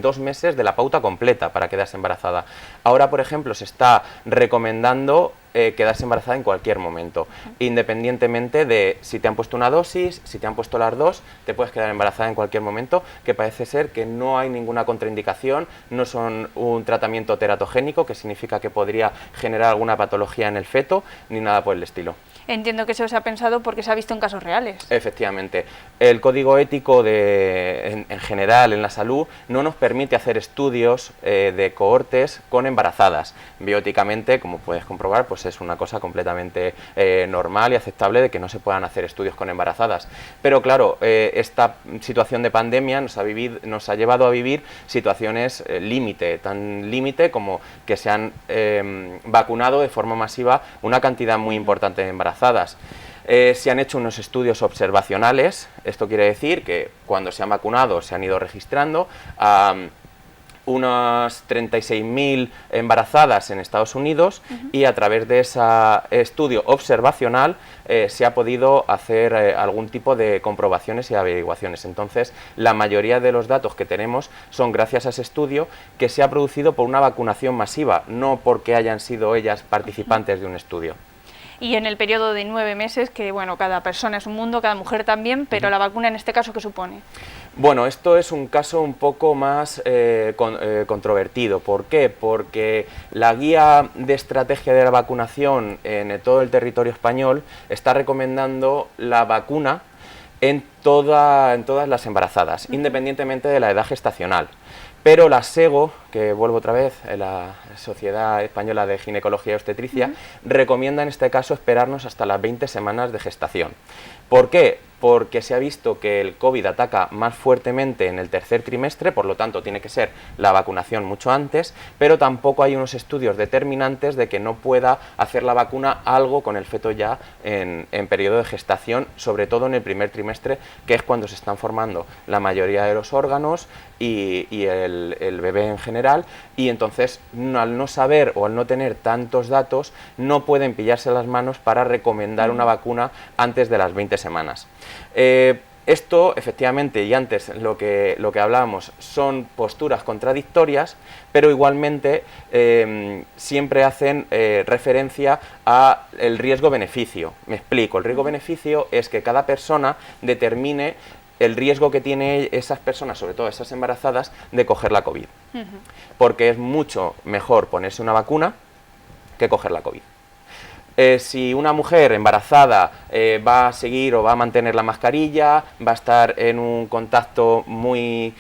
2 meses de la pauta completa para quedarse embarazada. Ahora, por ejemplo, se está recomendando quedarse embarazada en cualquier momento, independientemente de si te han puesto una dosis, si te han puesto las 2, te puedes quedar embarazada en cualquier momento, que parece ser que no hay ninguna contraindicación, no son un tratamiento teratogénico, que significa que podría generar alguna patología en el feto, ni nada por el estilo. Entiendo que eso se ha pensado porque se ha visto en casos reales. Efectivamente. El código ético en general en la salud no nos permite hacer estudios de cohortes con embarazadas. Bióticamente, como puedes comprobar, pues es una cosa completamente normal y aceptable de que no se puedan hacer estudios con embarazadas. Pero claro, esta situación de pandemia nos ha llevado a vivir situaciones límite, tan límite como que se han vacunado de forma masiva una cantidad muy importante de embarazadas. Se han hecho unos estudios observacionales, esto quiere decir que cuando se han vacunado se han ido registrando a unas 36.000 embarazadas en Estados Unidos y a través de ese estudio observacional se ha podido hacer algún tipo de comprobaciones y averiguaciones. Entonces, la mayoría de los datos que tenemos son gracias a ese estudio que se ha producido por una vacunación masiva, no porque hayan sido ellas participantes de un estudio. Y en el periodo de 9 meses, que bueno, cada persona es un mundo, cada mujer también, pero la vacuna en este caso, ¿qué supone? Bueno, esto es un caso un poco más controvertido. ¿Por qué? Porque la guía de estrategia de la vacunación en todo el territorio español está recomendando la vacuna en todas las embarazadas, independientemente de la edad gestacional. Pero la SEGO, que vuelvo otra vez, la Sociedad Española de Ginecología y Obstetricia, recomienda en este caso esperarnos hasta las 20 semanas de gestación. ¿Por qué? Porque se ha visto que el COVID ataca más fuertemente en el tercer trimestre, por lo tanto tiene que ser la vacunación mucho antes, pero tampoco hay unos estudios determinantes de que no pueda hacer la vacuna algo con el feto ya en periodo de gestación, sobre todo en el primer trimestre, que es cuando se están formando la mayoría de los órganos y el bebé en general, y entonces al no saber o al no tener tantos datos no pueden pillarse las manos para recomendar una vacuna antes de las 20 semanas. Esto, efectivamente, y antes lo que hablábamos, son posturas contradictorias, pero igualmente siempre hacen referencia a el riesgo-beneficio. Me explico, el riesgo-beneficio es que cada persona determine el riesgo que tienen esas personas, sobre todo esas embarazadas, de coger la COVID. Porque es mucho mejor ponerse una vacuna que coger la COVID. Si una mujer embarazada va a seguir o va a mantener la mascarilla, va a estar en un contacto muy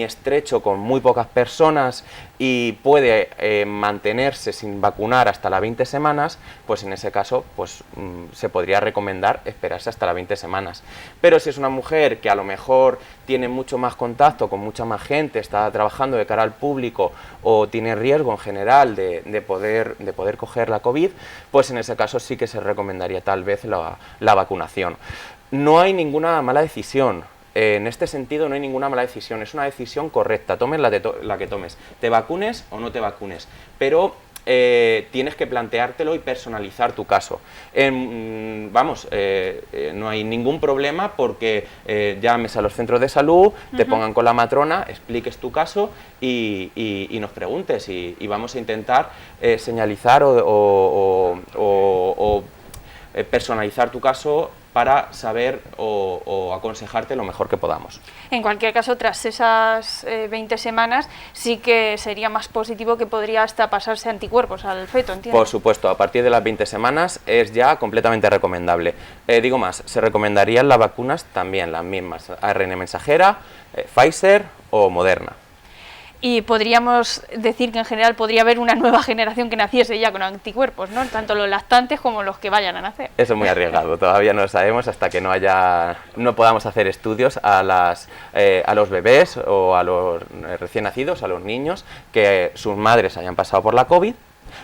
estrecho con muy pocas personas y puede mantenerse sin vacunar hasta las 20 semanas, pues en ese caso pues, se podría recomendar esperarse hasta las 20 semanas. Pero si es una mujer que a lo mejor tiene mucho más contacto con mucha más gente, está trabajando de cara al público o tiene riesgo en general de poder coger la COVID, pues en ese caso sí que se recomendaría tal vez la vacunación. No hay ninguna mala decisión. En este sentido no hay ninguna mala decisión, es una decisión correcta, tomes la que tomes, te vacunes o no te vacunes, pero tienes que planteártelo y personalizar tu caso. No hay ningún problema porque llames a los centros de salud, te pongan con la matrona, expliques tu caso y nos preguntes y vamos a intentar señalizar o personalizar tu caso para saber o aconsejarte lo mejor que podamos. En cualquier caso, tras esas 20 semanas, sí que sería más positivo que podría hasta pasarse anticuerpos al feto, ¿entiendes? Por supuesto, a partir de las 20 semanas es ya completamente recomendable. Digo más, se recomendarían las vacunas también, las mismas, ARN mensajera, Pfizer o Moderna. Y podríamos decir que en general podría haber una nueva generación que naciese ya con anticuerpos, ¿no? Tanto los lactantes como los que vayan a nacer. Eso es muy arriesgado, todavía no lo sabemos hasta que no podamos hacer estudios a los bebés o a los recién nacidos, a los niños, que sus madres hayan pasado por la COVID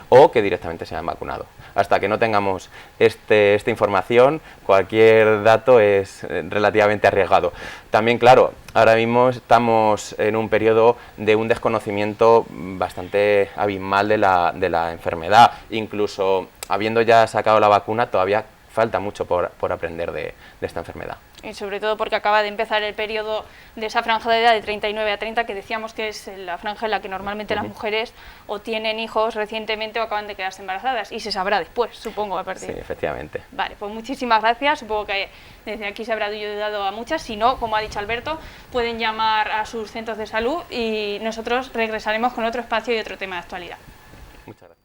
o que directamente se hayan vacunado. Hasta que no tengamos esta información, cualquier dato es relativamente arriesgado. También, claro, ahora mismo estamos en un periodo de un desconocimiento bastante abismal de la enfermedad. Incluso habiendo ya sacado la vacuna, todavía falta mucho por aprender de esta enfermedad. Y sobre todo porque acaba de empezar el periodo de esa franja de edad de 39 a 30, que decíamos que es la franja en la que normalmente las mujeres o tienen hijos recientemente o acaban de quedarse embarazadas, y se sabrá después, supongo, a partir. Sí, efectivamente. Vale, pues muchísimas gracias, supongo que desde aquí se habrá ayudado a muchas. Si no, como ha dicho Alberto, pueden llamar a sus centros de salud y nosotros regresaremos con otro espacio y otro tema de actualidad. Muchas gracias.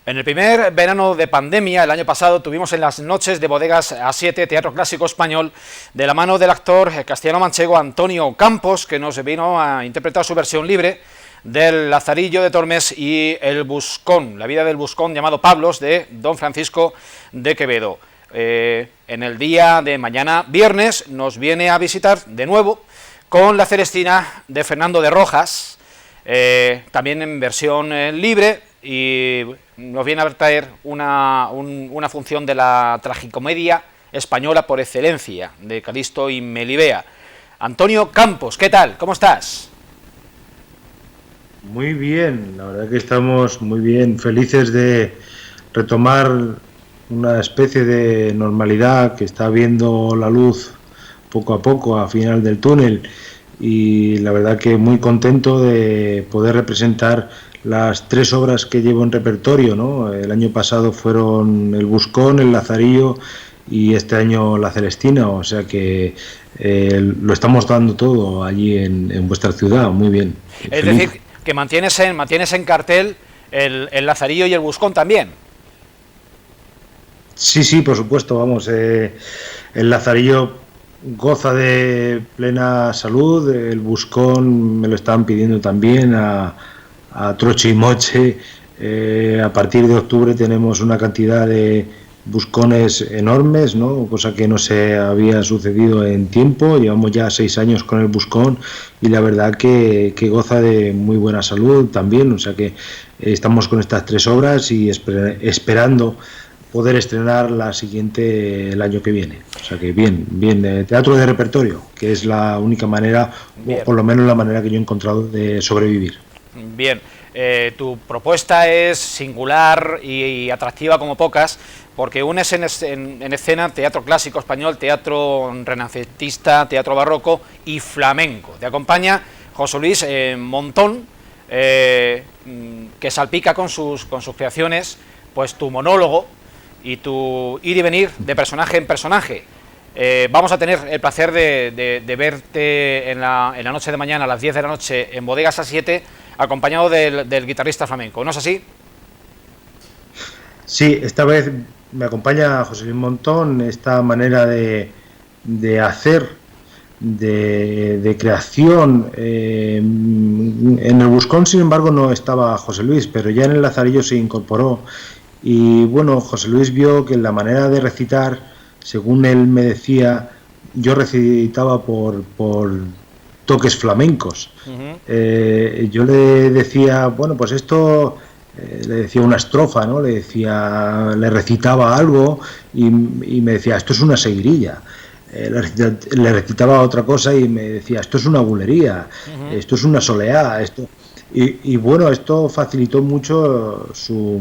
En el primer verano de pandemia, el año pasado, tuvimos en las noches de Bodegas A7, Teatro Clásico Español, de la mano del actor castellano-manchego Antonio Campos, que nos vino a interpretar su versión libre del Lazarillo de Tormes y el Buscón, la vida del Buscón llamado Pablos, de don Francisco de Quevedo. En el día de mañana, viernes, nos viene a visitar de nuevo con la Celestina de Fernando de Rojas, también en versión libre, y nos viene a traer una función de la tragicomedia española por excelencia, de Calisto y Melibea. Antonio Campos, ¿qué tal? ¿Cómo estás? Muy bien, la verdad que estamos muy bien, felices de retomar una especie de normalidad que está viendo la luz poco a poco a final del túnel, y la verdad que muy contento de poder representar las 3 obras que llevo en repertorio, ¿no? El año pasado fueron El Buscón, El Lazarillo y este año La Celestina, o sea que lo estamos dando todo allí en vuestra ciudad, muy bien. Es decir, que mantienes en cartel el Lazarillo y el Buscón también. Sí, por supuesto, vamos, el Lazarillo goza de plena salud, el Buscón me lo estaban pidiendo también a troche y moche. A partir de octubre tenemos una cantidad de buscones enormes, ¿no? Cosa que no se había sucedido en tiempo. Llevamos ya 6 años con el Buscón y la verdad que goza de muy buena salud también, o sea que estamos con estas 3 obras y esperando poder estrenar la siguiente el año que viene. O sea que bien, teatro de repertorio, que es la única manera, o por lo menos la manera que yo he encontrado de sobrevivir. Bien, tu propuesta es singular y atractiva como pocas, porque unes en escena teatro clásico español, teatro renacentista, teatro barroco y flamenco. Te acompaña José Luis Montón, que salpica con sus creaciones pues tu monólogo y tu ir y venir de personaje en personaje. Vamos a tener el placer de verte en la noche de mañana a las 10 de la noche en Bodegas A7, acompañado del guitarrista flamenco, ¿no es así? Sí, esta vez me acompaña José Luis Montón, esta manera de hacer, de creación. En el Buscón, sin embargo, no estaba José Luis, pero ya en el Lazarillo se incorporó. Y bueno, José Luis vio que la manera de recitar, según él me decía, yo recitaba por toques flamencos. Yo le decía, bueno, pues esto, le decía una estrofa, ¿no? Le recitaba algo y me decía, esto es una seguirilla. Le recitaba otra cosa y me decía, esto es una bulería, esto es una soleá, esto... Y bueno, esto facilitó mucho su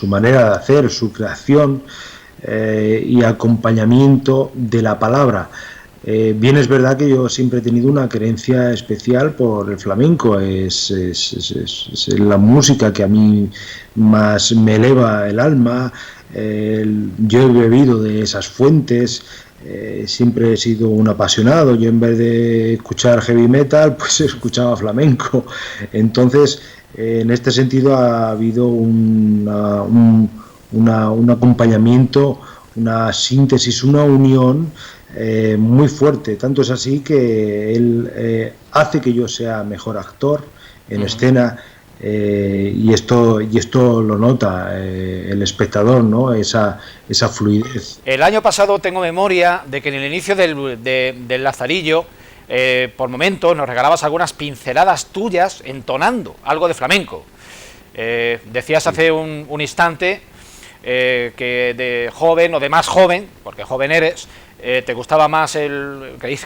manera de hacer, su creación y acompañamiento de la palabra. Bien, es verdad que yo siempre he tenido una creencia especial por el flamenco, es la música que a mí más me eleva el alma. Yo he bebido de esas fuentes, siempre he sido un apasionado. Yo, en vez de escuchar heavy metal, pues escuchaba flamenco. Entonces, en este sentido ha habido un acompañamiento, una síntesis, una unión muy fuerte. Tanto es así que él hace que yo sea mejor actor en escena, y esto lo nota el espectador, ¿no? Esa fluidez. El año pasado tengo memoria de que en el inicio del Lazarillo, por momentos nos regalabas algunas pinceladas tuyas entonando algo de flamenco. Decías hace un instante que de joven o de más joven, porque joven eres, te gustaba más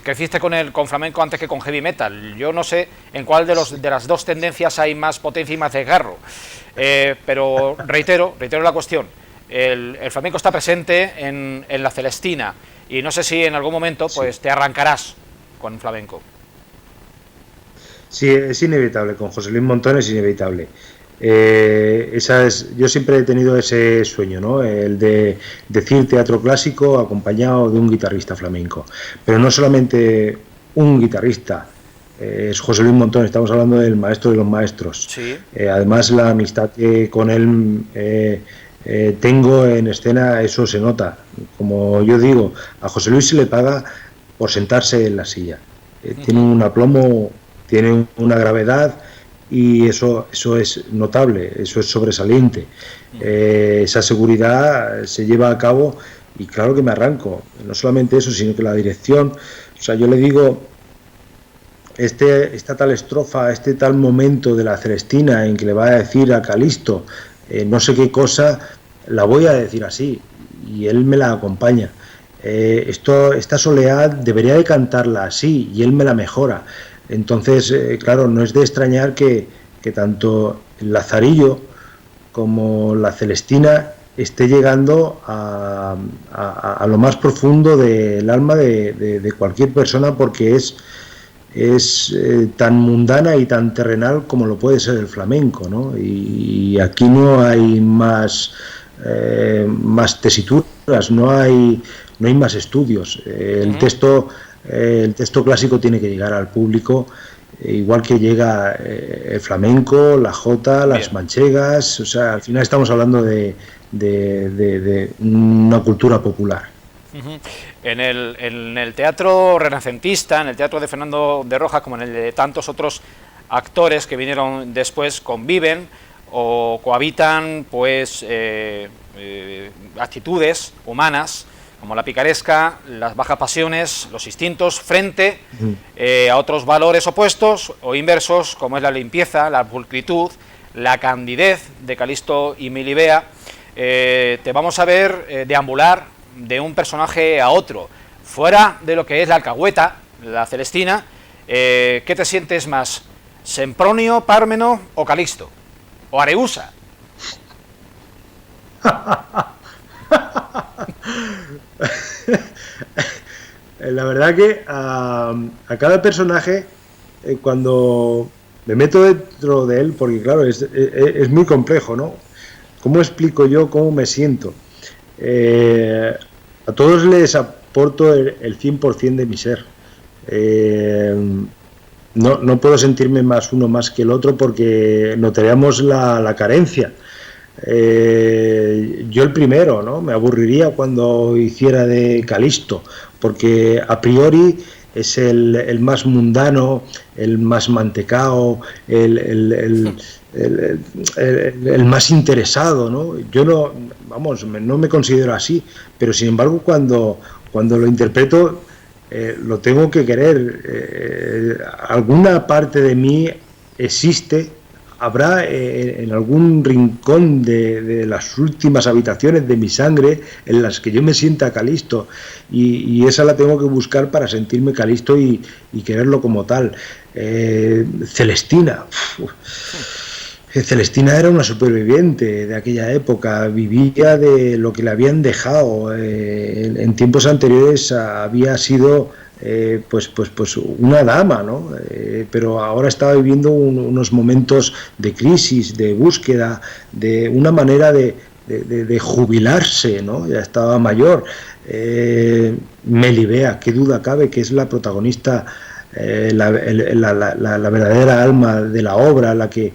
creciste con flamenco antes que con heavy metal. Yo no sé en cuál de las dos tendencias hay más potencia y más desgarro, pero reitero la cuestión. El flamenco está presente en la Celestina y no sé si en algún momento pues te arrancarás con flamenco. Sí, es inevitable, con José Luis Montón es inevitable. Yo siempre he tenido ese sueño, ¿no? El de decir teatro clásico acompañado de un guitarrista flamenco, pero no solamente un guitarrista, es José Luis Montón, estamos hablando del maestro de los maestros. Sí. Además la amistad que con él tengo en escena, eso se nota. Como yo digo, a José Luis se le paga por sentarse en la silla. Tiene un aplomo, tiene una gravedad, y eso es notable, eso es sobresaliente. Esa seguridad se lleva a cabo y claro que me arranco. No solamente eso, sino que la dirección, o sea, yo le digo, esta tal estrofa, este tal momento de la Celestina en que le va a decir a Calisto no sé qué cosa, la voy a decir así y él me la acompaña. Esta soleá debería de cantarla así y él me la mejora. Entonces, claro, no es de extrañar que tanto el Lazarillo como la Celestina esté llegando a lo más profundo del alma de cualquier persona, porque es tan mundana y tan terrenal como lo puede ser el flamenco, ¿no? Y aquí no hay más tesituras, no hay más estudios. El texto clásico tiene que llegar al público, igual que llega el flamenco, la jota, las manchegas. O sea, al final estamos hablando de una cultura popular. En el teatro renacentista, en el teatro de Fernando de Rojas, como en el de tantos otros actores que vinieron después, conviven o cohabitan pues actitudes humanas como la picaresca, las bajas pasiones, los instintos, frente a otros valores opuestos o inversos, como es la limpieza, la pulcritud, la candidez de Calisto y Milibea. Te vamos a ver deambular de un personaje a otro, fuera de lo que es la alcahueta, la Celestina. ¿Qué te sientes más? ¿Sempronio, Pármeno o Calisto? ¿O Areusa? La verdad que a cada personaje, cuando me meto dentro de él, porque claro, es muy complejo, ¿no? ¿Cómo explico yo cómo me siento? A todos les aporto el 100% de mi ser. No puedo sentirme más uno más que el otro, porque notaríamos la carencia. Yo el primero, ¿no? Me aburriría cuando hiciera de Calisto, porque a priori es el más mundano, el más mantecao, el más interesado, ¿no? Yo no me considero así, pero sin embargo cuando lo interpreto lo tengo que querer. Alguna parte de mí existe. Habrá en algún rincón de las últimas habitaciones de mi sangre en las que yo me sienta Calisto, y esa la tengo que buscar para sentirme Calisto y quererlo como tal. Celestina. Celestina era una superviviente de aquella época, vivía de lo que le habían dejado. En tiempos anteriores había sido pues una dama, ¿no? Pero ahora estaba viviendo unos momentos de crisis, de búsqueda, de una manera de jubilarse, ¿no? Ya estaba mayor. Melibea, qué duda cabe que es la protagonista, la verdadera alma de la obra, la que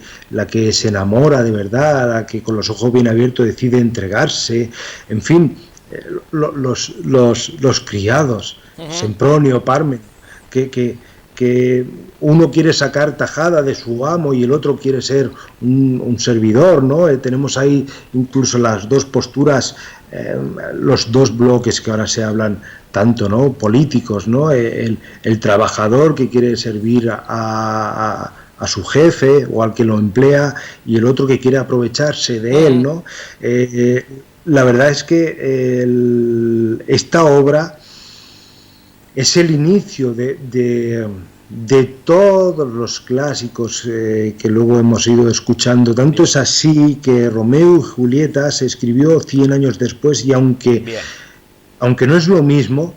se enamora de verdad, la que con los ojos bien abiertos decide entregarse. En fin, los criados, Sempronio, Pármeno, que que uno quiere sacar tajada de su amo y el otro quiere ser un servidor, ¿no? Tenemos ahí incluso las dos posturas, los dos bloques que ahora se hablan tanto, ¿no? Políticos, ¿no? El trabajador que quiere servir a su jefe o al que lo emplea, y el otro que quiere aprovecharse de él, ¿no? La verdad es que esta obra es el inicio de todos los clásicos que luego hemos ido escuchando. Tanto es así que Romeo y Julieta se escribió 100 años después, y aunque no es lo mismo,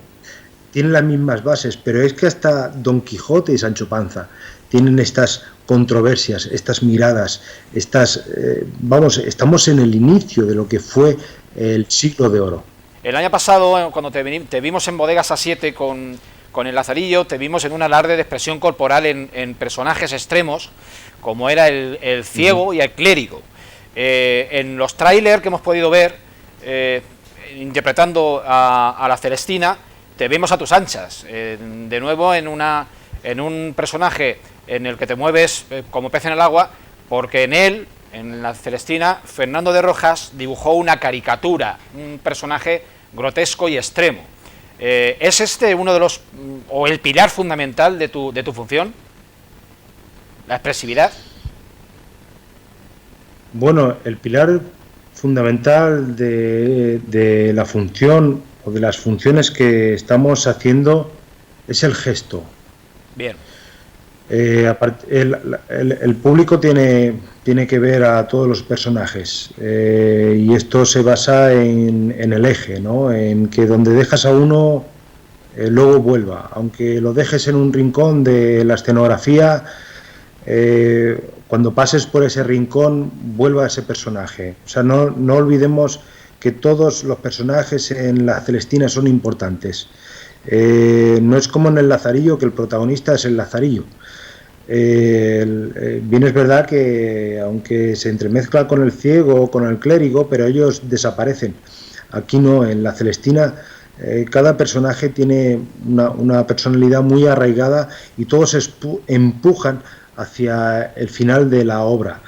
tienen las mismas bases, pero es que hasta Don Quijote y Sancho Panza tienen estas controversias, estas miradas, estamos en el inicio de lo que fue el siglo de oro. El año pasado, cuando te vimos en Bodegas A7 con el Lazarillo, te vimos en un alarde de expresión corporal en personajes extremos, como era el ciego y el clérigo. En los trailers que hemos podido ver, interpretando a la Celestina, te vemos a tus anchas, de nuevo en un personaje en el que te mueves como pez en el agua, porque en la Celestina, Fernando de Rojas dibujó una caricatura, un personaje grotesco y extremo. ¿Es este uno de los, o el pilar fundamental de tu función? ¿La expresividad? Bueno, el pilar fundamental de la función, o de las funciones que estamos haciendo, es el gesto. Bien. El público tiene que ver a todos los personajes, y esto se basa en el eje, ¿no? En que donde dejas a uno, luego vuelva, aunque lo dejes en un rincón de la escenografía, cuando pases por ese rincón vuelva a ese personaje. O sea, no olvidemos que todos los personajes en la Celestina son importantes. No es como en el Lazarillo, que el protagonista es el Lazarillo. Bien es verdad que aunque se entremezcla con el ciego o con el clérigo, pero ellos desaparecen. Aquí no, en la Celestina cada personaje tiene una personalidad muy arraigada, y todos se empujan hacia el final de la obra.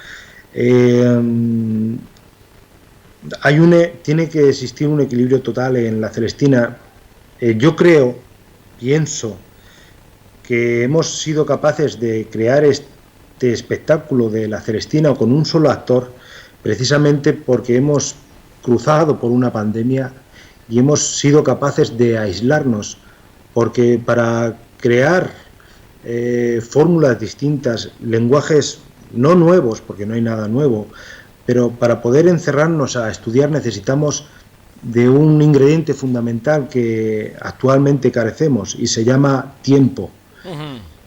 Tiene que existir un equilibrio total en la Celestina. Yo pienso que hemos sido capaces de crear este espectáculo de la Celestina con un solo actor, precisamente porque hemos cruzado por una pandemia y hemos sido capaces de aislarnos, porque para crear fórmulas distintas, lenguajes no nuevos, porque no hay nada nuevo, pero para poder encerrarnos a estudiar necesitamos de un ingrediente fundamental que actualmente carecemos, y se llama tiempo.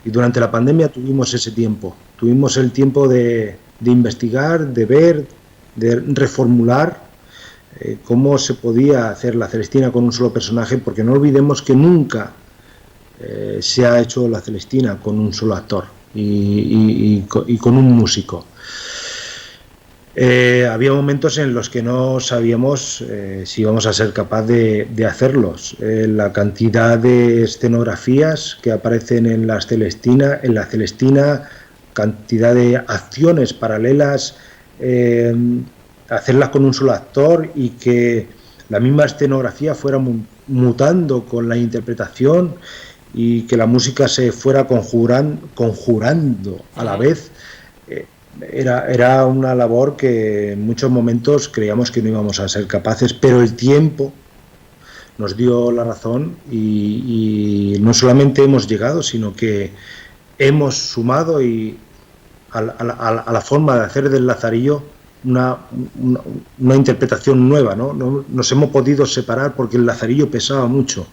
Y durante la pandemia tuvimos ese tiempo, tuvimos el tiempo de investigar, de ver, de reformular cómo se podía hacer la Celestina con un solo personaje, porque no olvidemos que nunca se ha hecho la Celestina con un solo actor y con un músico. Había momentos en los que no sabíamos si íbamos a ser capaz de hacerlos. La cantidad de escenografías que aparecen en la Celestina, cantidad de acciones paralelas, hacerlas con un solo actor, y que la misma escenografía fuera mutando con la interpretación, y que la música se fuera conjurando a la vez. Era una labor que en muchos momentos creíamos que no íbamos a ser capaces, pero el tiempo nos dio la razón, y no solamente hemos llegado, sino que hemos sumado a la forma de hacer del Lazarillo una interpretación nueva, ¿no? Nos hemos podido separar porque el Lazarillo pesaba mucho.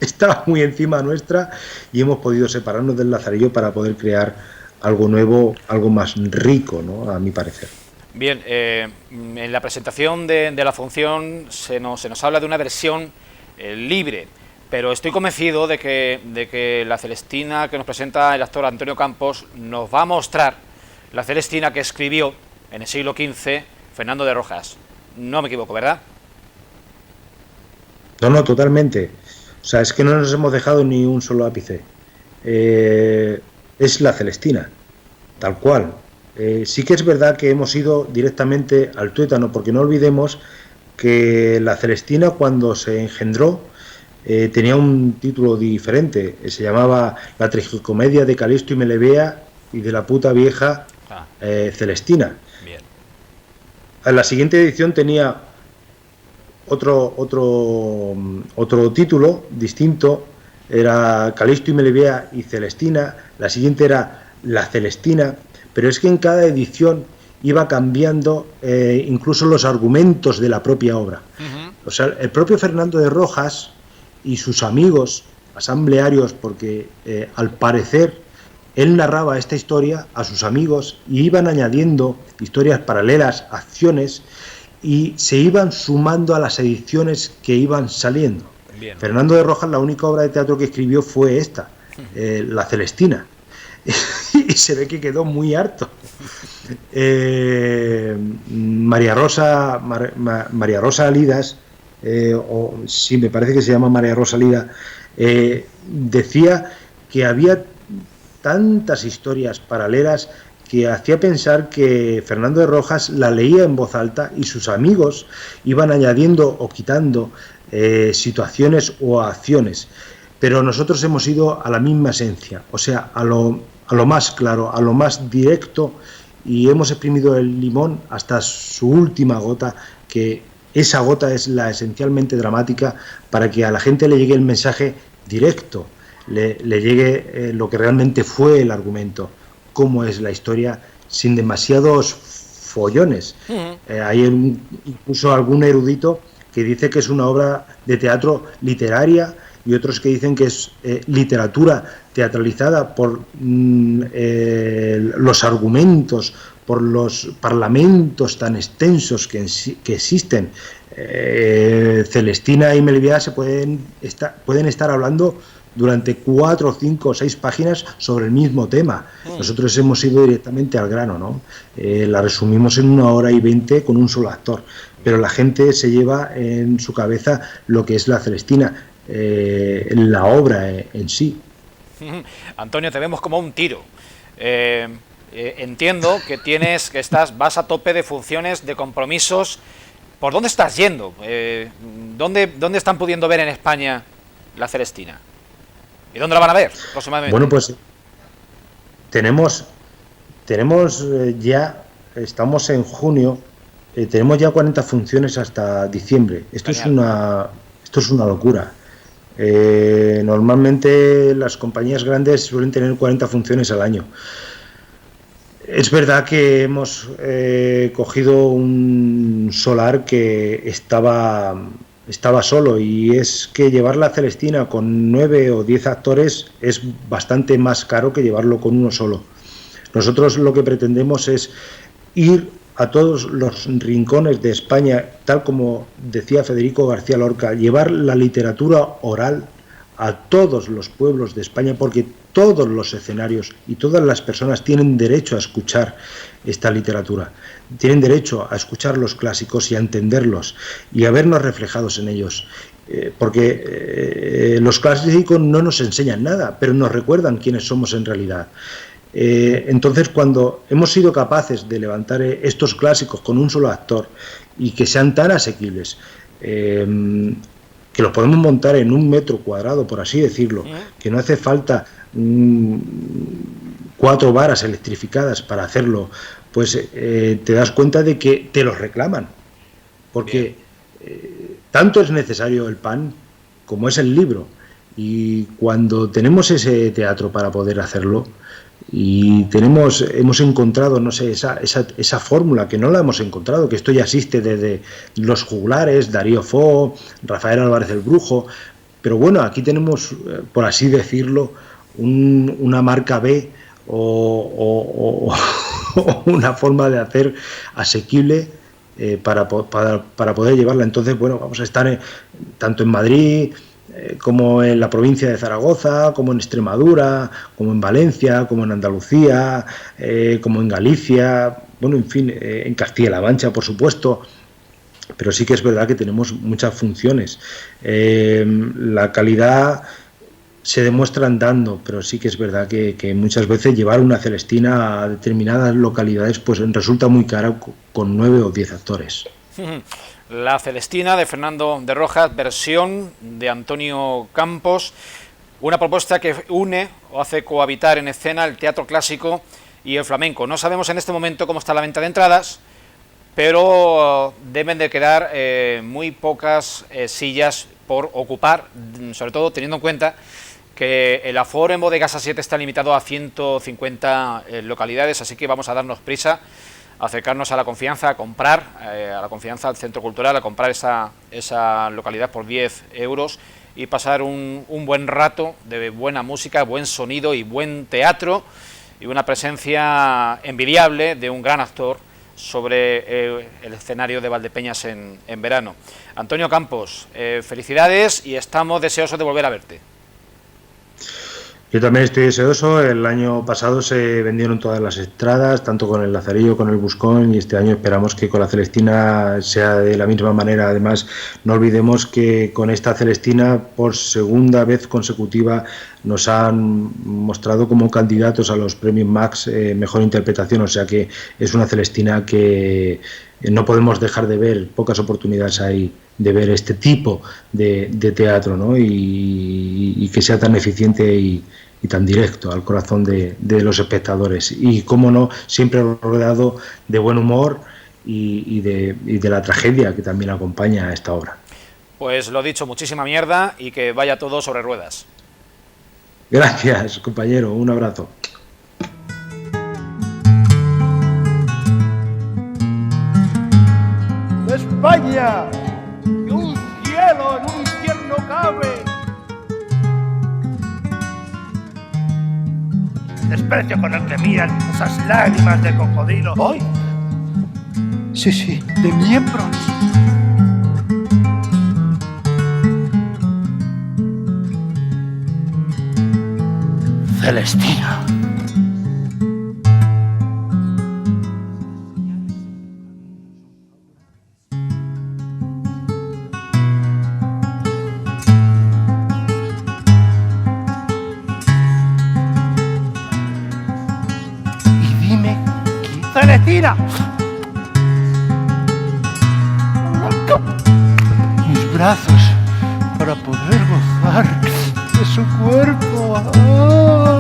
Estaba muy encima nuestra, y hemos podido separarnos del Lazarillo para poder crear algo nuevo, algo más rico, ¿no? A mi parecer. Bien, en la presentación de la función se nos habla de una versión libre, pero estoy convencido de que la Celestina que nos presenta el actor Antonio Campos nos va a mostrar la Celestina que escribió en el siglo XV Fernando de Rojas. No me equivoco, ¿verdad? No, totalmente. O sea, es que no nos hemos dejado ni un solo ápice. Es la Celestina, tal cual. Sí que es verdad que hemos ido directamente al tuétano, porque no olvidemos que la Celestina, cuando se engendró, tenía un título diferente. Se llamaba La Tragicomedia de Calisto y Melibea y de la puta vieja Celestina. Bien. En la siguiente edición tenía otro título distinto, era Calisto y Melibea y Celestina. La siguiente era La Celestina, pero es que en cada edición iba cambiando incluso los argumentos de la propia obra. O sea, el propio Fernando de Rojas y sus amigos asamblearios, porque al parecer él narraba esta historia a sus amigos y iban añadiendo historias paralelas, acciones, y se iban sumando a las ediciones que iban saliendo. Bien. Fernando de Rojas, la única obra de teatro que escribió fue esta, La Celestina, y se ve que quedó muy harto. María Rosa Alidas, o sí, me parece que se llama María Rosa Lida, decía que había tantas historias paralelas que hacía pensar que Fernando de Rojas la leía en voz alta y sus amigos iban añadiendo o quitando situaciones o acciones. Pero nosotros hemos ido a la misma esencia, o sea, a lo más claro, a lo más directo, y hemos exprimido el limón hasta su última gota, que esa gota es la esencialmente dramática, para que a la gente le llegue el mensaje directo, le llegue lo que realmente fue el argumento, cómo es la historia, sin demasiados follones. Hay incluso algún erudito que dice que es una obra de teatro literaria, y otros que dicen que es literatura teatralizada por los argumentos, por los parlamentos tan extensos que existen. Celestina y Melibea se pueden estar hablando durante 4, 5 o 6 páginas sobre el mismo tema. Nosotros hemos ido directamente al grano, ¿no? La resumimos en 1 hora y 20 con un solo actor, pero la gente se lleva en su cabeza lo que es la Celestina, la obra en sí. Antonio, te vemos como un tiro. Entiendo que vas a tope de funciones, de compromisos. ¿Por dónde estás yendo? ¿Dónde están pudiendo ver en España la Celestina? ¿Y dónde la van a ver aproximadamente? Bueno, pues tenemos ya, estamos en junio, tenemos ya 40 funciones hasta diciembre. Esto es una locura. Normalmente las compañías grandes suelen tener 40 funciones al año. Es verdad que hemos cogido un solar que estaba solo, y es que llevar la Celestina con 9 o 10 actores es bastante más caro que llevarlo con uno solo. Nosotros lo que pretendemos es ir a todos los rincones de España, tal como decía Federico García Lorca, llevar la literatura oral a todos los pueblos de España, porque todos los escenarios y todas las personas tienen derecho a escuchar esta literatura, tienen derecho a escuchar los clásicos y a entenderlos y a vernos reflejados en ellos, porque los clásicos no nos enseñan nada, pero nos recuerdan quiénes somos en realidad. Entonces, cuando hemos sido capaces de levantar estos clásicos con un solo actor y que sean tan asequibles, que los podemos montar en 1 metro cuadrado, por así decirlo, que no hace falta 4 varas electrificadas para hacerlo, pues te das cuenta de que te los reclaman, porque tanto es necesario el pan como es el libro, y cuando tenemos ese teatro para poder hacerlo, y hemos encontrado, no sé, esa fórmula, que no la hemos encontrado, que esto ya existe desde Los Juglares, Darío Fo, Rafael Álvarez el Brujo, pero bueno, aquí tenemos, por así decirlo, una marca B o una forma de hacer asequible para poder llevarla. Entonces, bueno, vamos a estar tanto en Madrid como en la provincia de Zaragoza, como en Extremadura, como en Valencia, como en Andalucía, como en Galicia, bueno, en fin, en Castilla-La Mancha, por supuesto. pero sí que es verdad que tenemos muchas funciones. La calidad se demuestra andando, pero sí que es verdad que muchas veces llevar una Celestina a determinadas localidades pues resulta muy cara con 9 o 10 actores. La Celestina de Fernando de Rojas, versión de Antonio Campos, una propuesta que une o hace cohabitar en escena el teatro clásico y el flamenco. No sabemos en este momento cómo está la venta de entradas, pero deben de quedar muy pocas sillas por ocupar, sobre todo teniendo en cuenta que el aforo en Bodegas A7 está limitado a 150 localidades, así que vamos a darnos prisa, a acercarnos a La Confianza, a comprar, a La Confianza, al Centro Cultural, a comprar esa localidad por 10 euros y pasar un buen rato de buena música, buen sonido y buen teatro y una presencia envidiable de un gran actor sobre el escenario de Valdepeñas en verano. Antonio Campos, felicidades y estamos deseosos de volver a verte. Yo también estoy deseoso. El año pasado se vendieron todas las entradas, tanto con el Lazarillo, con el Buscón, y este año esperamos que con la Celestina sea de la misma manera. Además, no olvidemos que con esta Celestina, por segunda vez consecutiva, nos han mostrado como candidatos a los premios Max Mejor Interpretación, o sea que es una Celestina que no podemos dejar de ver. Pocas oportunidades hay de ver este tipo de teatro, ¿no? Y que sea tan eficiente y tan directo al corazón de los espectadores. Y, cómo no, siempre rodeado de buen humor y de la tragedia que también acompaña a esta obra. Pues lo dicho, muchísima mierda y que vaya todo sobre ruedas. Gracias, compañero. Un abrazo. España, que un cielo en un infierno cabe. Desprecio con el que miran esas lágrimas de cocodrilo. ¿Hoy? Sí, de miembros. Celestina. ¡Celestina! Mis brazos para poder gozar de su cuerpo. ¡Oh!